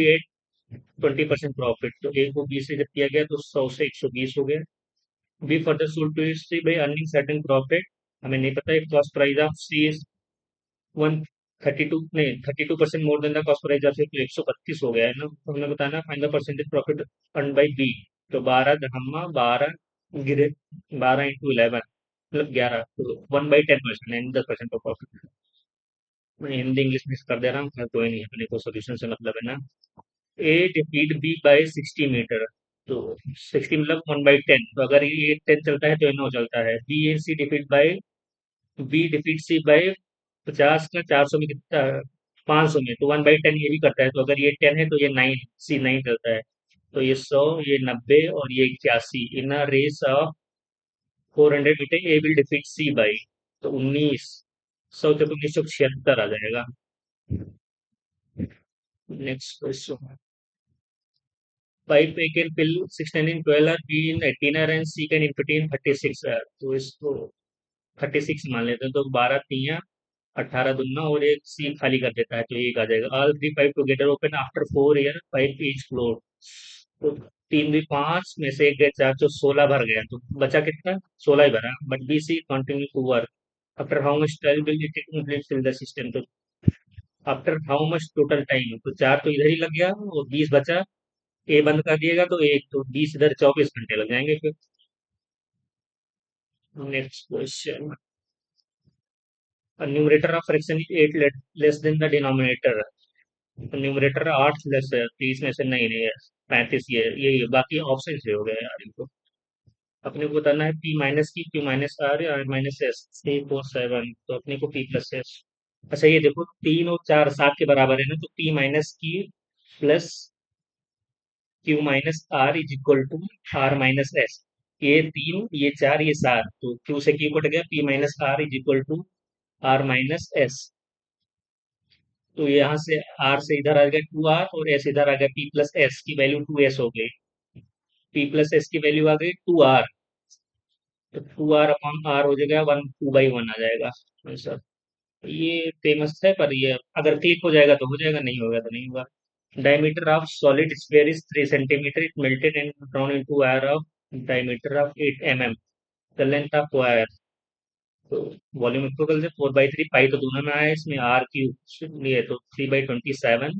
20% profit, तो ए को 20 से जब किया गया तो 100 से 120 हो गया। B further sold to C by earning certain profit, हमें नहीं पता है cost price of C is 132, नहीं 32% more than the cost price of C, तो 132 हो गया है ना। तो हमें बताना है find the percentage profit earn by B. तो 12 धम्मा 12 गिरे, 12 × 11 मतलब 11, तो 1/10%, यानी 10% ऑफ प्रॉफिट। मैं हिंदी इंग्लिश मिक्स कर दे रहा हूँ, खैर कोई नहीं, अपने को सोल्यूशन से मतलब है ना। ए डिफीट बी बाय 60 मीटर, तो 60 मतलब 1/10, तो अगर ये 10 चलता है तो ये 9 चलता है। B and C defeat by, B defeat C by 50 का 400 में कितना, 500 में, तो 1/10 ये भी करता है, तो अगर ये 10 है तो ये 9, सी 9 चलता है। तो ये 100, ये 90 और ये 81, in a race of 400 meter A will defeat C by, तो 19, 100 से 1976 आ जाएगा। Next question, pipe A can fill 16 in 12 hour, B in 18 hour and C can in 15 36 hour। तो इसको 36 मान लेते हैं, तो 12 तिया 18 दुना और एक सी खाली कर देता है, तो एक आ जाएगा। All 3 pipe together open after 4 year, pipe is floor, तो 3 भी 5 में से एक गया 4, तो 16 भर गया, तो बचा कितना? 16 ही भरा। But B C continue to work after how much time will it take to complete fill the system, तो after how much total time, तो 4 तो इधर ही लग गया और 20 बचा। ए बंद कर दिएगा तो एक, तो 20 इधर 24 घंटे लग जाएंगे फिर। Next question, numerator of fraction is 8 less than the denominator. Numerator 8 less है, 30 में से नहीं नहीं है, 35 ये बाकी ऑप्शन से हो गया यार इनको। अपने को बताना है P minus Q, Q minus R, R minus S, 3 4 7, तो अपने को पी प्लस एस। अच्छा ये देखो 3 और 4 7 के बराबर है ना, तो P minus Q plus Q minus R is equal to R minus S. ये 3 ये 4 ये 7, तो क्यू से क्यू कट गया, P minus R is equal to R minus S. तो यहाँ से आर से इधर आ गया 2 आर और एस इधर आ गया, पी प्लस एस की वैल्यू 2 एस हो गई, पी प्लस एस की वैल्यू आ गई 2 आर, तो 2 आर अपॉन आर हो जाएगा 1/2/1 आ जाएगा आंसर। ये फेमस है, पर ये अगर क्लिक हो जाएगा तो हो जाएगा, नहीं होगा तो नहीं होगा। Diameter of solid sphere is 3 centimetre, it melted and drawn into wire of diameter of 8 mm, the length of wire, तो वॉल्यूम इक्वल से 4/3, पाई तो दोनों में आया है, इसमें आर क्यूब लिए तो 3/27,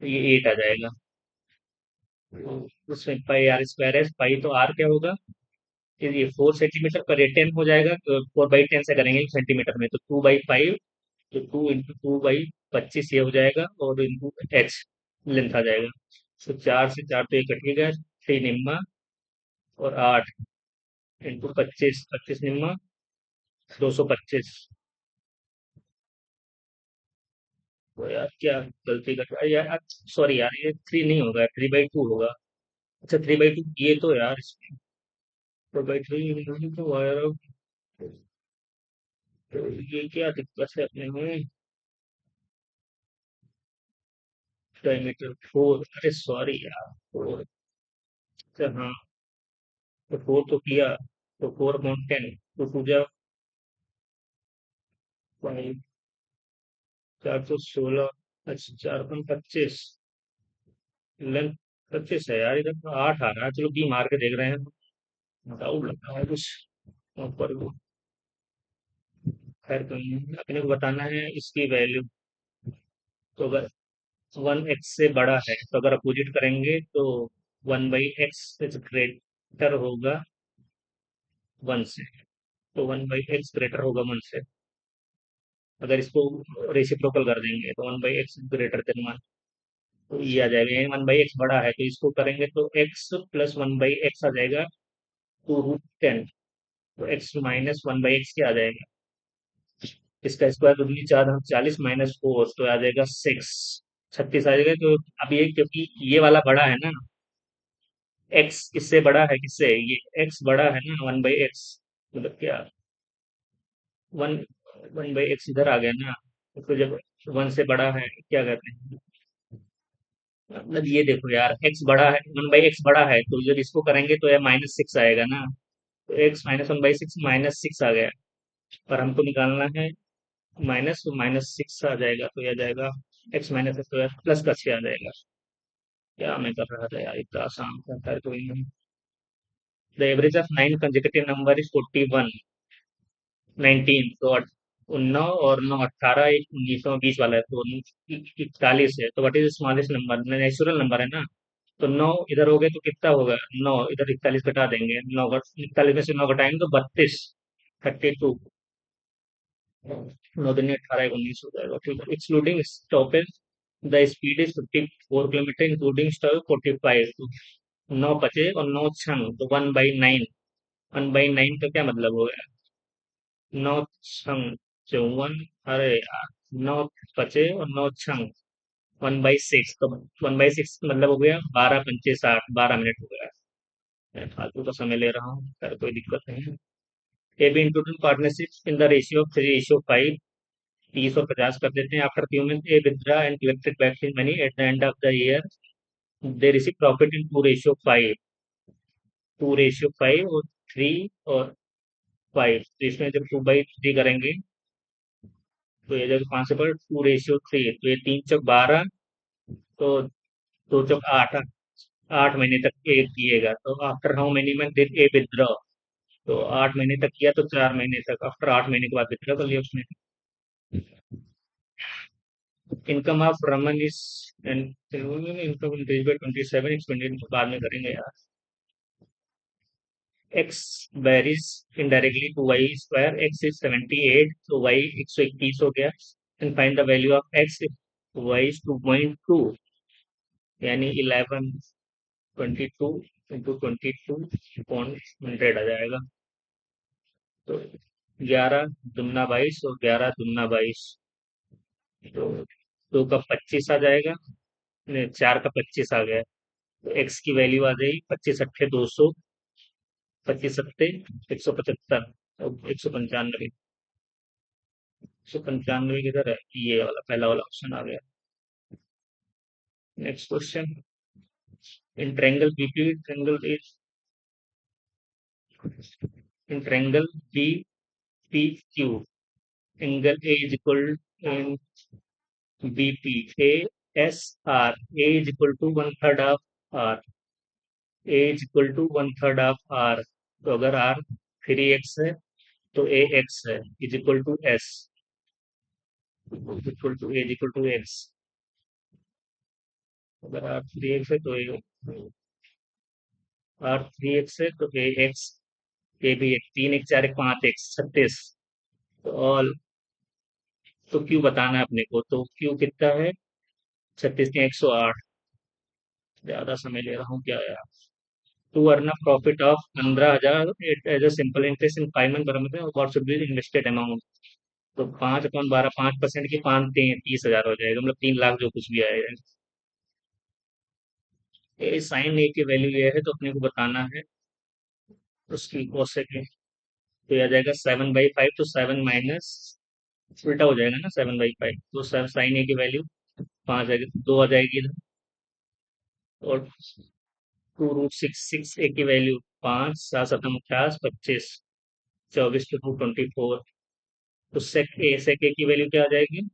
तो ये 8 आ जाएगा। तो उसमें पाई आर स्क्वायर है, पाई तो आर क्या होगा, ये 4 सेंटीमीटर पर ये 10 हो जाएगा, तो 4/10 से करेंगे सेंटीमीटर में, तो 2/5 तो 2 × 2/25 ये हो जाएगा, और इंटू एच लेंथ आ जाएगा। तो 4 से 4 तो ये कट ही गया, 3 निम्मा, और 8 × 25, 25 निम्मा, 225। तो यार क्या गलती कर, अरे यार सॉरी यार, ये 3 नहीं होगा, 3/2 होगा। अच्छा 3/2 ये तो यार इसमें 4/3 तो वायर, तो ये क्या दिक्कत है अपने में। डायमीटर 4, अरे सॉरी यार 4। अच्छा हाँ, तो 4 तो किया, तो 4/10, तो 2 जा 5, 416। अच्छा 4/25, लेंथ 25 है यार, इधर तो 8 आ रहा है, चलो बी मार के देख रहे हैं। डाउट लग रहा है कुछ ऊपर को। खैर कोई नहीं, अपने को बताना है इसकी वैल्यू। तो अगर 1x से बड़ा है तो अगर अपोजिट करेंगे तो 1/x इज ग्रेटर होगा 1 से। तो 1/x ग्रेटर होगा 1 से। अगर इसको रेसिप्रोकल कर देंगे तो 1/x ग्रेटर देन 1, तो ये आ जाएगा, यानी 1/x बड़ा है तो इसको करेंगे तो x प्लस 1/x आ जाएगा 2√10। तो x माइनस 1/x क्या आ जाएगा, इसका स्क्वायर रूट में 4 40 - 4 तो आ जाएगा 6, 36 आ जाएगा। तो अब ये क्योंकि ये वाला बड़ा है ना, x इससे बड़ा है, किससे, ये x बड़ा है ना 1/x, मतलब क्या, 1/x इधर आ गया ना। तो जब 1 से बड़ा है क्या कहते हैं, मतलब ये देखो यार, x बड़ा है, 1/x बड़ा है, तो जब इसको करेंगे तो यह -6 आएगा ना। तो x माइनस 1/6 -6 आ गया, पर हमको निकालना है माइनस, तो -6 आ जाएगा, तो यह आ जाएगा x माइनस तो यार प्लस का 6 आ जाएगा। क्या मैं कर रहा था यार, इतना आसान था, तो कोई नहीं। The average of 9 consecutive number is 41, 19, तो 9 और 9 18, एक 19 20 वाला है, तो 41 है, तो what is smallest number, natural number है ना। तो 9 इधर हो गए तो कितना होगा, 9 इधर 41 घटा देंगे, 9 41 में से 9 घटाएंगे तो 32, 32। 9 दूनी 18, 19 हो जाएगा, ठीक है। Excluding stoppage the speed is 54 kilometre, including stop 45। तो 9 बचे और 9 छंग, तो 1/9। 1/9 का क्या मतलब हो गया, 9 छंग 54, अरे यार 9 बचे और 9 छंग 1/6, तो 1/6 मतलब हो गया 12 × 5 = 60, 12 मिनट हो गया। मैं फालतू का समय ले रहा हूँ, खैर कोई दिक्कत नहीं है। A B into partnership in the ratio of 3:5, 30 और 50 कर देते हैं। After few month A withdraw and collected back his money at the end of the year, they receive profit in 2:5, 2:5 और 3 और 5। तो इसमें जब 2/3 करेंगे तो ये जब 5 से पर 2:3, तो ये 3 × 12, तो 2 × 8, 8 महीने तक पे किएगा। तो after how many month did a withdraw, तो 8 महीने तक किया, तो 4 महीने तक, आफ्टर 8 महीने के बाद विथड्रॉ कर लिया उसने। Income of Raman is, income increase by 27, expenditure बाद में करेंगे यार। X varies indirectly to Y square, X is 78, तो वाई 121 हो गया। And find the value of X, Y is 2.2, यानी 11/22 × 22 आ जाएगा। तो 11 दूना 22 और 11 दूना 22, तो 2 का 25 आ जाएगा, नहीं 4 का 25 आ गया। तो एक्स की वैल्यू आ जाएगी 25 × 8 = 200, 25 × 7 = 175, और 195। 195 किधर है, ये वाला पहला वाला ऑप्शन आ गया। Next question, in triangle BP triangle is, in triangle B P Q, angle A is equal, in BP A S R, A is equal to 1/3 of R, A is equal to 1/3 of R. तो अगर R 3x है तो A X है, is equal to S, equal to A equal to X. अगर R 3x है तो ए, are 3x है तो ए एक्स, ए भी एक, 3 1 4 1 5 x 36। तो ऑल तो क्यू बताना है अपने को, तो क्यू कितना है? 36 ने 108। ज्यादा समय ले रहा हूँ क्या यार। To earn a profit of 15,000 as a simple interest in 5 month per what should be invested amount. तो 5/12 5% की 5 30,000 हो जाएगा, मतलब 3 लाख जो कुछ भी आएगा। ये साइन ए की वैल्यू ये है, तो अपने को बताना है उसकी कोसेक है। तो ये आ जाएगा 7/5, तो 7 माइनस, उल्टा हो जाएगा ना, 7/5, तो साइन ए की वैल्यू 5 आ जाएगी, 2 आ जाएगी इधर। और 2√6, 6 ए की वैल्यू 5, 7 7 49, 25, 24 to 2 24। तो सेक ए की वैल्यू क्या आ जाएगी?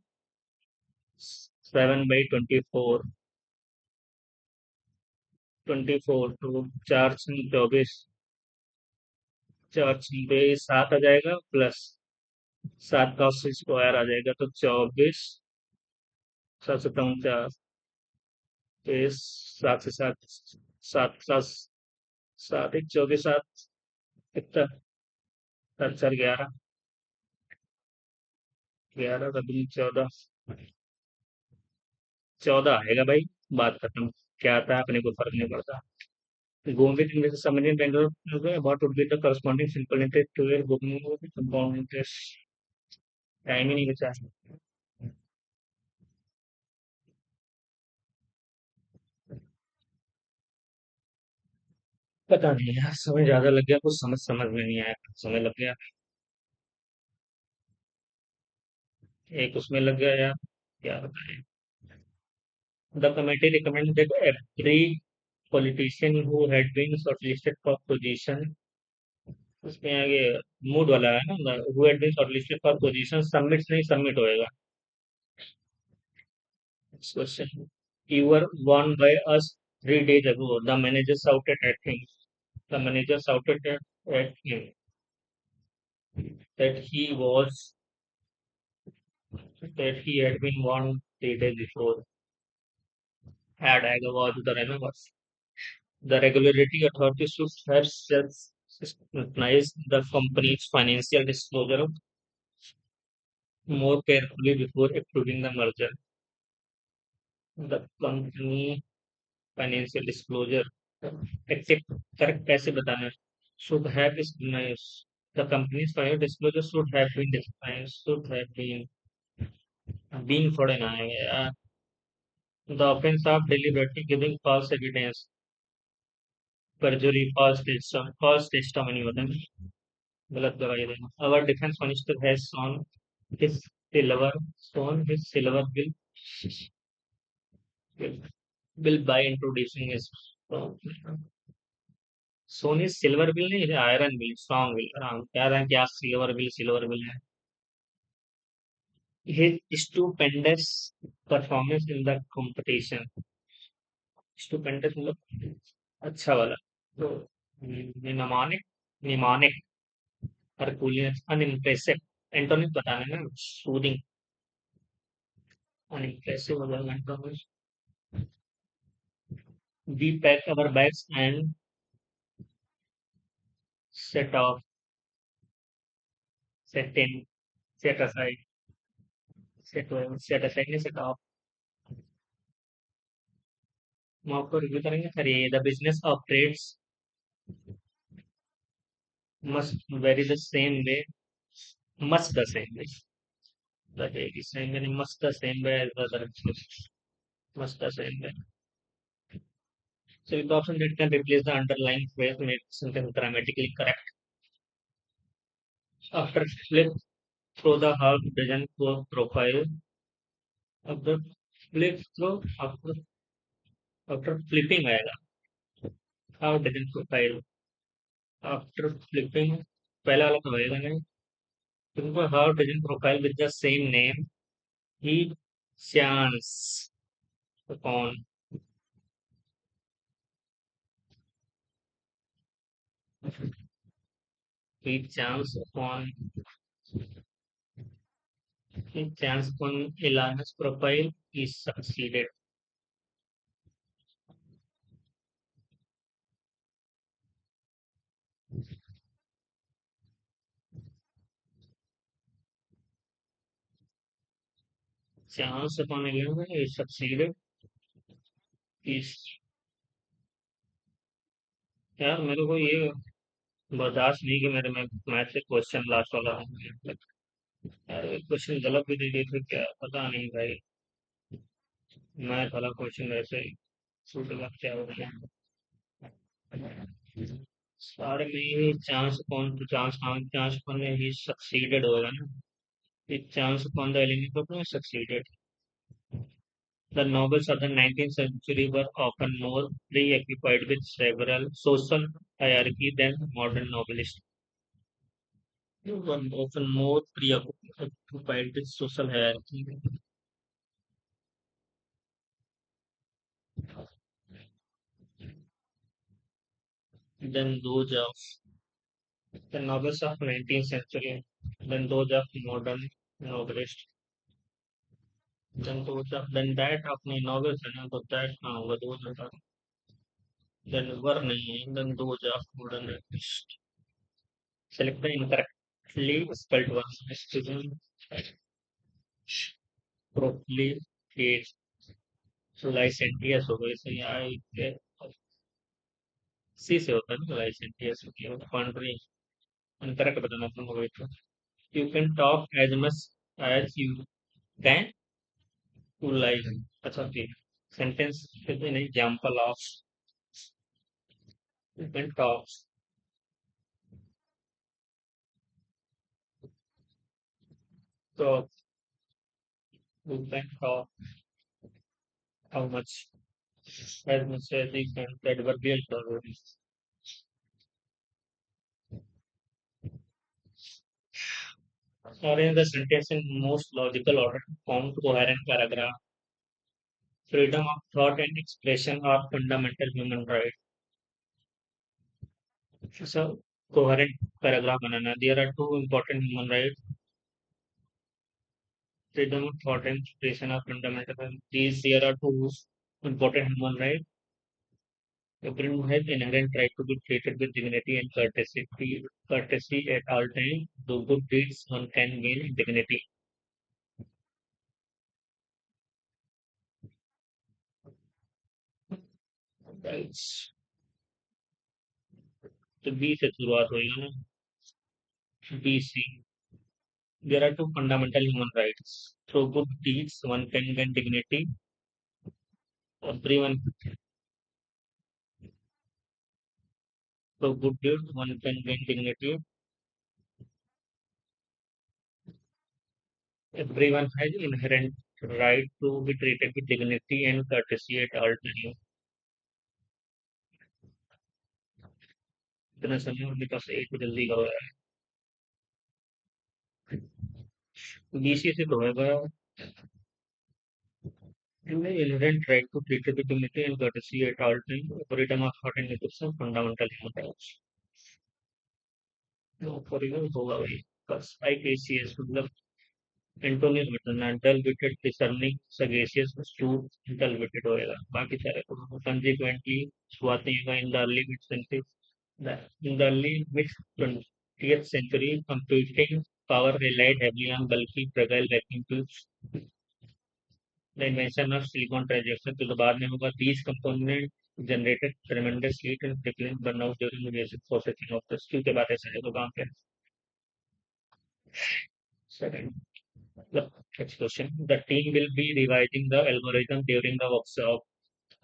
7/24, 24 तो 4 6 24, 4 6 7 आ जाएगा, प्लस 7 का स्क्वायर आ जाएगा, तो 24, 7 7 49, 7 से 7, 7 7, 7 1 24, 7 कितना, 7 4 11, 11 का 2 14, 14 आएगा भाई। बात खत्म। क्या आता है अपने को फर्क नहीं पड़ता। Go with investors submitting tender, what would be the corresponding simple interest to your booking compound interest? Time ही नहीं बचा। पता नहीं यार, समय ज्यादा लग गया, कुछ समझ समझ में नहीं आया, समय लग गया। एक उसमें लग गया यार, क्या बताएं। The committee recommended that every politician who had been shortlisted for position, उसमें आगे मूड वाला है ना, who had been shortlisted for position submit नहीं सबमिट होएगा। Next question. You were warned by us 3 days ago. The manager shouted at him. The manager shouted at him that he had been warned 3 days before. Had I was the remembers. The regulatory authority should have scrutinized the company's financial disclosure more carefully before approving the merger. The company financial disclosure exact correct कैसे बताना है? should have is nice. The company's financial disclosure should have been disclosed, should have been थोड़े ना आएंगे यार। The offense of deliberately giving false evidence, perjury, false testimony होता है ना, गलत गवाही देना। Our defense minister has his silver shown his silver bill by introducing his सोनी सिल्वर बिल नहीं, आयरन बिल, स्ट्रॉन्ग बिल। हाँ, कह रहे हैं कि आज सिल्वर बिल है। His stupendous performance in the competition, stupendous मतलब अच्छा वाला। तो निमानिक, निमानिक, हरकुलियस, अनइम्प्रेसिव। एंटोनिम बताना है ना, सूदिंग, अनइम्प्रेसिव हो जाएगा antonym. We pack our bags and set off, set in, set aside, set aside नहीं set off। हम आपको रिव्यू करेंगे। अरे the business of trades must vary the same way, much the same way, the same way, much the same way as the other business, much the same way. So if the option that can replace the underlying phrase makes sentence grammatically correct. After flip through the half dozen profile, after after flipping आएगा half dozen profile, after flipping पहला वाला तो आएगा नहीं, तुमको half dozen profile with the same name he chance upon, he chance upon he chance upon Ilana's profile is succeeded. chance upon 11 is succeeded is। यार मेरे को ये बर्दाश्त नहीं कि मेरे में मैथ से क्वेश्चन लास्ट वाला है। यार क्वेश्चन गलत भी दे दिए थे क्या पता नहीं भाई। मैथ वाला क्वेश्चन ऐसे ही छूट गया क्या हो गया। सारे में ही चांस कौन तो चांस चांस कौन में ही सक्सीडेड होगा ना। ये चांस कौन द एलिमेंट में succeeded. The novels of the 19th century were often more preoccupied with several social hierarchy than modern novelists. They were often more preoccupied with social hierarchy than those of the novels of 19th century, than those of modern novelists, than that अपनी novels है ना तो that कहाँ होगा those are then were नहीं है than those of modern novelists. Select the incorrectly spelled one. Student properly creates लाइसेंटियस हो गई सही आई सी से होता है ना लाइसेंटियस कंट्री करेक्ट बताना तुम हो गई तो you can talk as much as you can to like. अच्छा ठीक सेंटेंस कितने नहीं example of you can talk तो you can talk how much as much as you can adverbial tolerance. Arrange the sentence in most logical order to form coherent paragraph. Freedom of thought and expression are fundamental human rights. So, coherent paragraph banana. There are two important human rights. Freedom of thought and expression are fundamental. These there are two important human rights. Everyone has inherent right to be treated with dignity and courtesy. Courtesy at all times. Do good deeds, one can gain dignity. Rights. तो B से शुरुआत होगी ना। B C there are two fundamental human rights. Through good deeds, one can gain dignity. Everyone, through good deeds, one can gain dignity. Everyone has inherent right to be treated with dignity and courtesy at all times. इतना समय उनके पास एक जल्दी करो यार। BC से तो होगा inherent right to treat with dignity and courtesy at all times. Freedom of thought and expression fundamental human rights. No, for you होगा भाई बस IPCS मतलब antonyms button dull witted discerning sagacious astute dull witted होएगा बाकी सारे consequently शुरुआती होगा in the early mid century in the early mid 20th century computing power relied heavily on bulky fragile vacuum tubes. The invention of silicon transaction to the बाद में होगा these components generated tremendous heat and frequent burnout during the basic processing of the stew के बाद ऐसा है तो काम क्या second the next question the team will be revising the algorithm during the workshop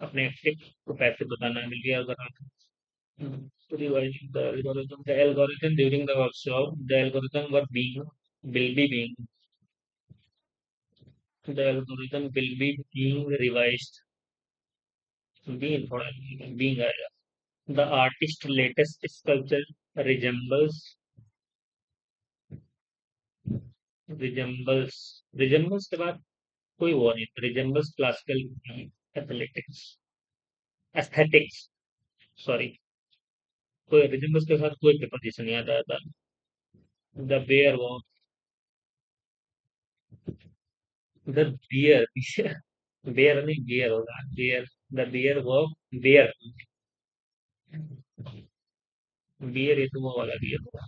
अपने एक्टिव को पैसे बताना मिल गया अगर revising the algorithm during the workshop the algorithm were being will be being the algorithm will be being revised being थोड़ा being आएगा the artist latest sculpture resembles resembles resembles के बाद कोई वो नहीं resembles classical athletics aesthetics sorry कोई resembles के साथ कोई preposition नहीं आता था the bear वो the bear bear नहीं bear होगा bear the bear वो bear bear ये तो वो वाला bear होगा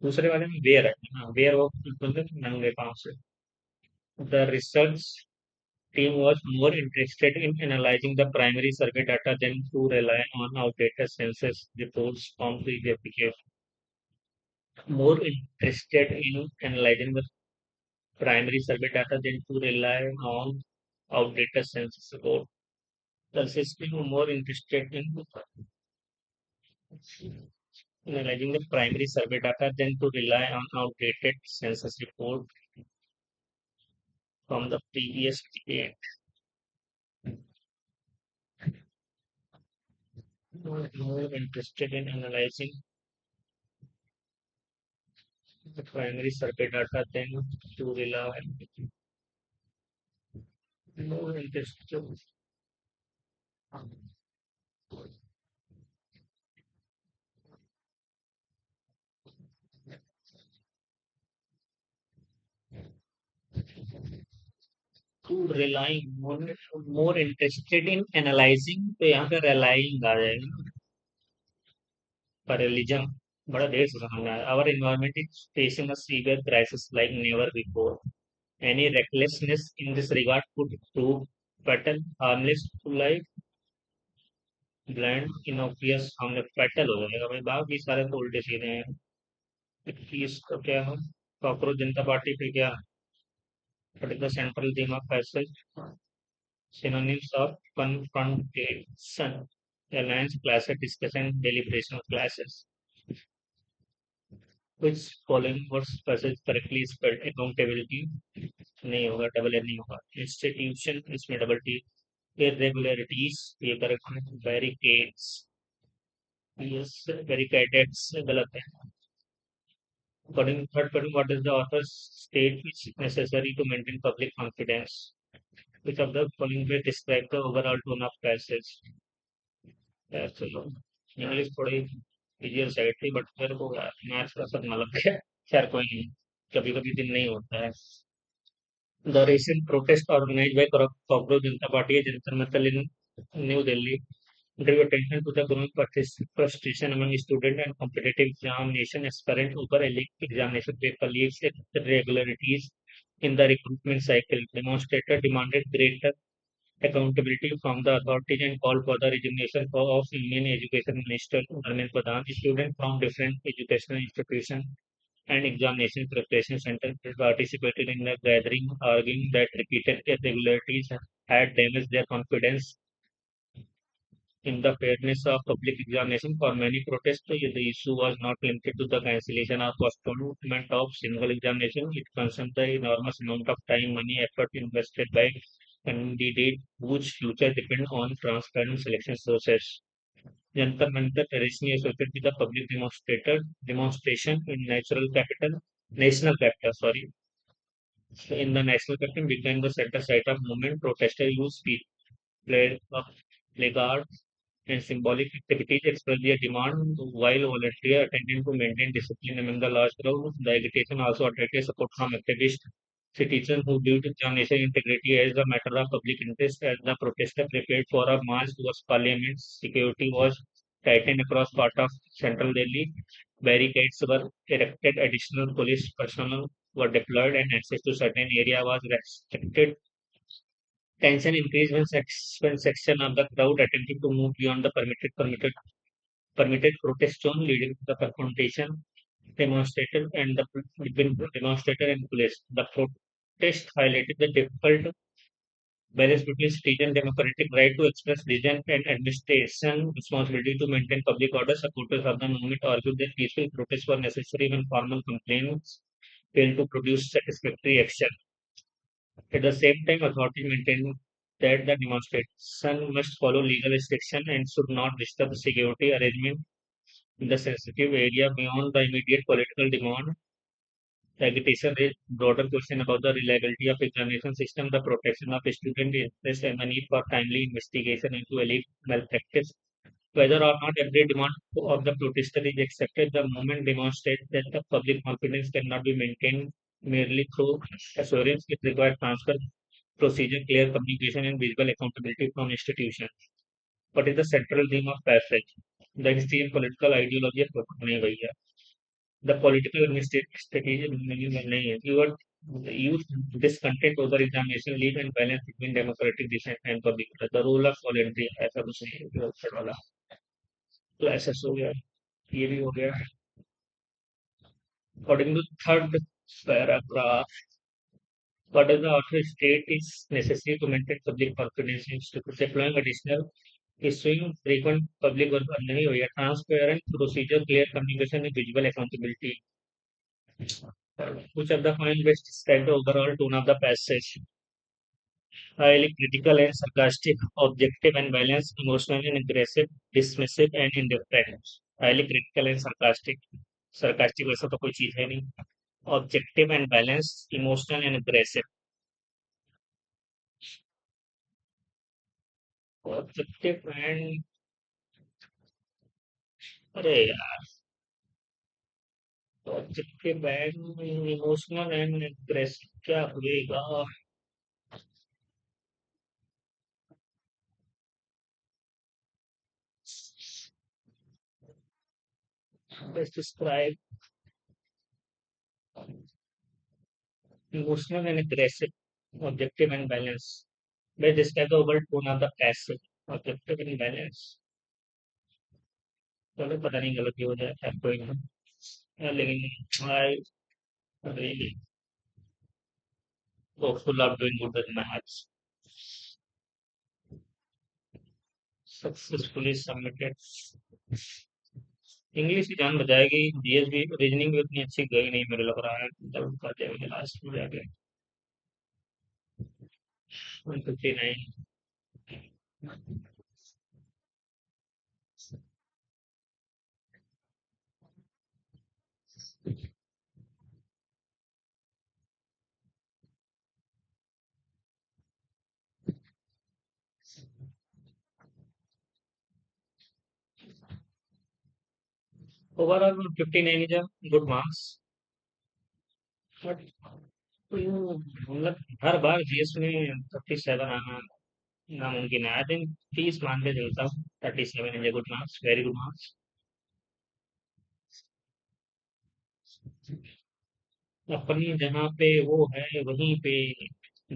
दूसरे वाले में वेयर है ना, वेयर वो मतलब नंगे पाँव से। The research team was more interested in analyzing the primary survey data than to rely on outdated census reports from previous decades. More interested in analyzing the primary survey data than to rely on outdated census report. The system more interested in analyzing the primary survey data than to rely on outdated census report from the previous decade. More interested in analyzing the primary survey data than to rely more interested to relying more interested in analyzing, तो यहाँ पे relying आ जाएगा ना, parallelism बड़ा देर से समझना है. Our environment is facing a severe crisis like never before. Any recklessness in this regard could prove fatal, harmless to life, bland, innocuous, harmless, fatal हो जाएगा भाई. बाकी सारे तो उल्टे सीधे हैं. इसका क्या है? कॉकरोच जनता पार्टी पे क्या? What is the central theme of passage? Synonyms of confrontation, alliance, clashes, discussion, deliberation, classes. Which following words passage correctly spelled? Accountability नहीं होगा, डबल एन नहीं होगा. Institution इसमें डबल टी. Irregularities ये करेक्ट है. Barricades yes, barricades गलत है. According what is the author's state which is necessary to maintain public confidence? Which of the following way describe the overall tone of passage? चलो, English थोड़ी easier side थी but मेरे को maths का सदमा लग गया. खैर कोई नहीं, कभी कभी दिन नहीं होता है. The recent protest organized by Cockroach Janata Party at Jantar Mantar in New Delhi drew attention to the growing frustration among students and competitive examination aspirants over leaked examination paper leaks and irregularities in the recruitment cycle. Demonstrators demanded greater accountability from the authorities and called for the resignation of Indian Education Minister Dharmendra Pradhan. Students from different educational institutions and examination preparation centers participated in the gathering, arguing that repeated irregularities had damaged their confidence in the fairness of public examination. For many protesters, the issue was not limited to the cancellation or postponement of single examination. It concerned the enormous amount of time, money, effort invested by candidates whose future depend on transparent selection process. Jantar Mantar traditionally associated with the public demonstration in national capital, sorry. So in the national capital became the center site of movement. Protesters used speech, placards, and symbolic activities express their demand while volunteer attending to maintain discipline among the large crowd. The agitation also attracted support from activists, citizens who viewed examination integrity as a matter of public interest. As the protesters prepared for a march towards parliament, security was tightened across part of central Delhi. Barricades were erected, additional police personnel were deployed, and access to certain area was restricted. Tension increased when section of the crowd attempted to move beyond the permitted protest zone, leading to the confrontation demonstrator and the between demonstrator and police. The protest highlighted the difficult balance between citizen democratic right to express dissent and administration responsibility to maintain public order. Supporters of the movement argued that peaceful protests were necessary when formal complaints failed to produce satisfactory action. At the same time, authorities maintain that the demonstration must follow legal restriction and should not disturb security arrangement in the sensitive area beyond the immediate political demand. The agitation raised broader question about the reliability of examination system, the protection of student interest, and the need for timely investigation into alleged malpractice. Whether or not every demand of the protester is accepted, the movement demonstrates that the public confidence cannot be maintained merely through assurance. It requires transfer procedure, clear communication, and visible accountability from institutions. What is the central theme of passage? The history and political ideology of नहीं भैया. The political strategy नहीं है. You are use this content over examination lead and balance between democratic dissent and public order. The role of voluntary ऐसा कुछ नहीं है website वाला. तो ऐसा हो गया. ये भी हो गया. According to third paragraph, what does the author state is necessary to maintain public confidence in institutions? Deploying additional issuing frequent public work नहीं हो गया. Transparent procedure, clear communication, and visual accountability. Which of the following best describe the overall tone of the passage? Highly critical and sarcastic, objective and balanced, emotional and aggressive, dismissive and indifferent. Highly critical and sarcastic. Sarcastic वैसा तो कोई चीज है नहीं. Objective and balanced, emotional and aggressive. Objective and अरे यार, objective and emotional and aggressive क्या होएगा? Best describe emotional and aggressive, objective and balanced. Best describe the overall tone of the passage. Objective and balanced. चलो पता नहीं गलती हो जाए खैर कोई नहीं. लेकिन I really hopeful of doing good with maths. Successfully submitted. English की जान बचाएगी. जीएस भी रीजनिंग भी उतनी अच्छी गई नहीं मेरे लग रहा है. जब कहते हैं लास्ट में जाके 159. Overall 59 is a good marks. But मतलब हर बार जीएस में 37 आना नामुमकिन है. आई थिंक 30 मान के चलता हूँ. 37 is a good marks, very good marks. अपनी जहाँ पे वो है वहीं पे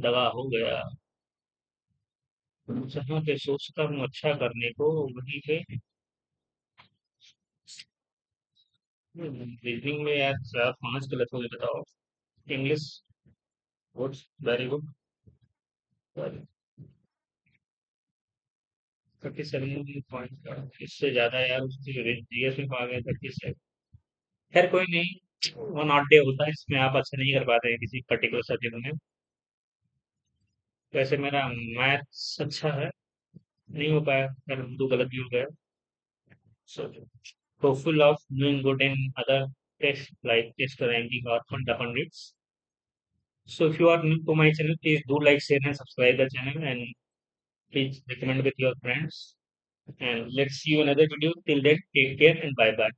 दवा हो गया. जहाँ पे सोचता हूँ अच्छा करने को वहीं पे रीजनिंग में यार 4 5 गलत हो गए बताओ. English good, very good. 37 point इससे ज्यादा यार उसकी जीएस में पा गए 37. खैर कोई नहीं. वन ऑट डे होता है इसमें आप अच्छा नहीं कर पाते हैं किसी पर्टिकुलर सब्जेक्ट में. वैसे मेरा मैथ्स अच्छा है. नहीं हो पाया खैर, दो गलत भी हो गया. So hopeful of doing good in other tests like test ranking or funda pundits. So if you are new to my channel, please do like, share and subscribe the channel and please recommend with your friends. And let's see you in another video. Till then, take care and bye bye.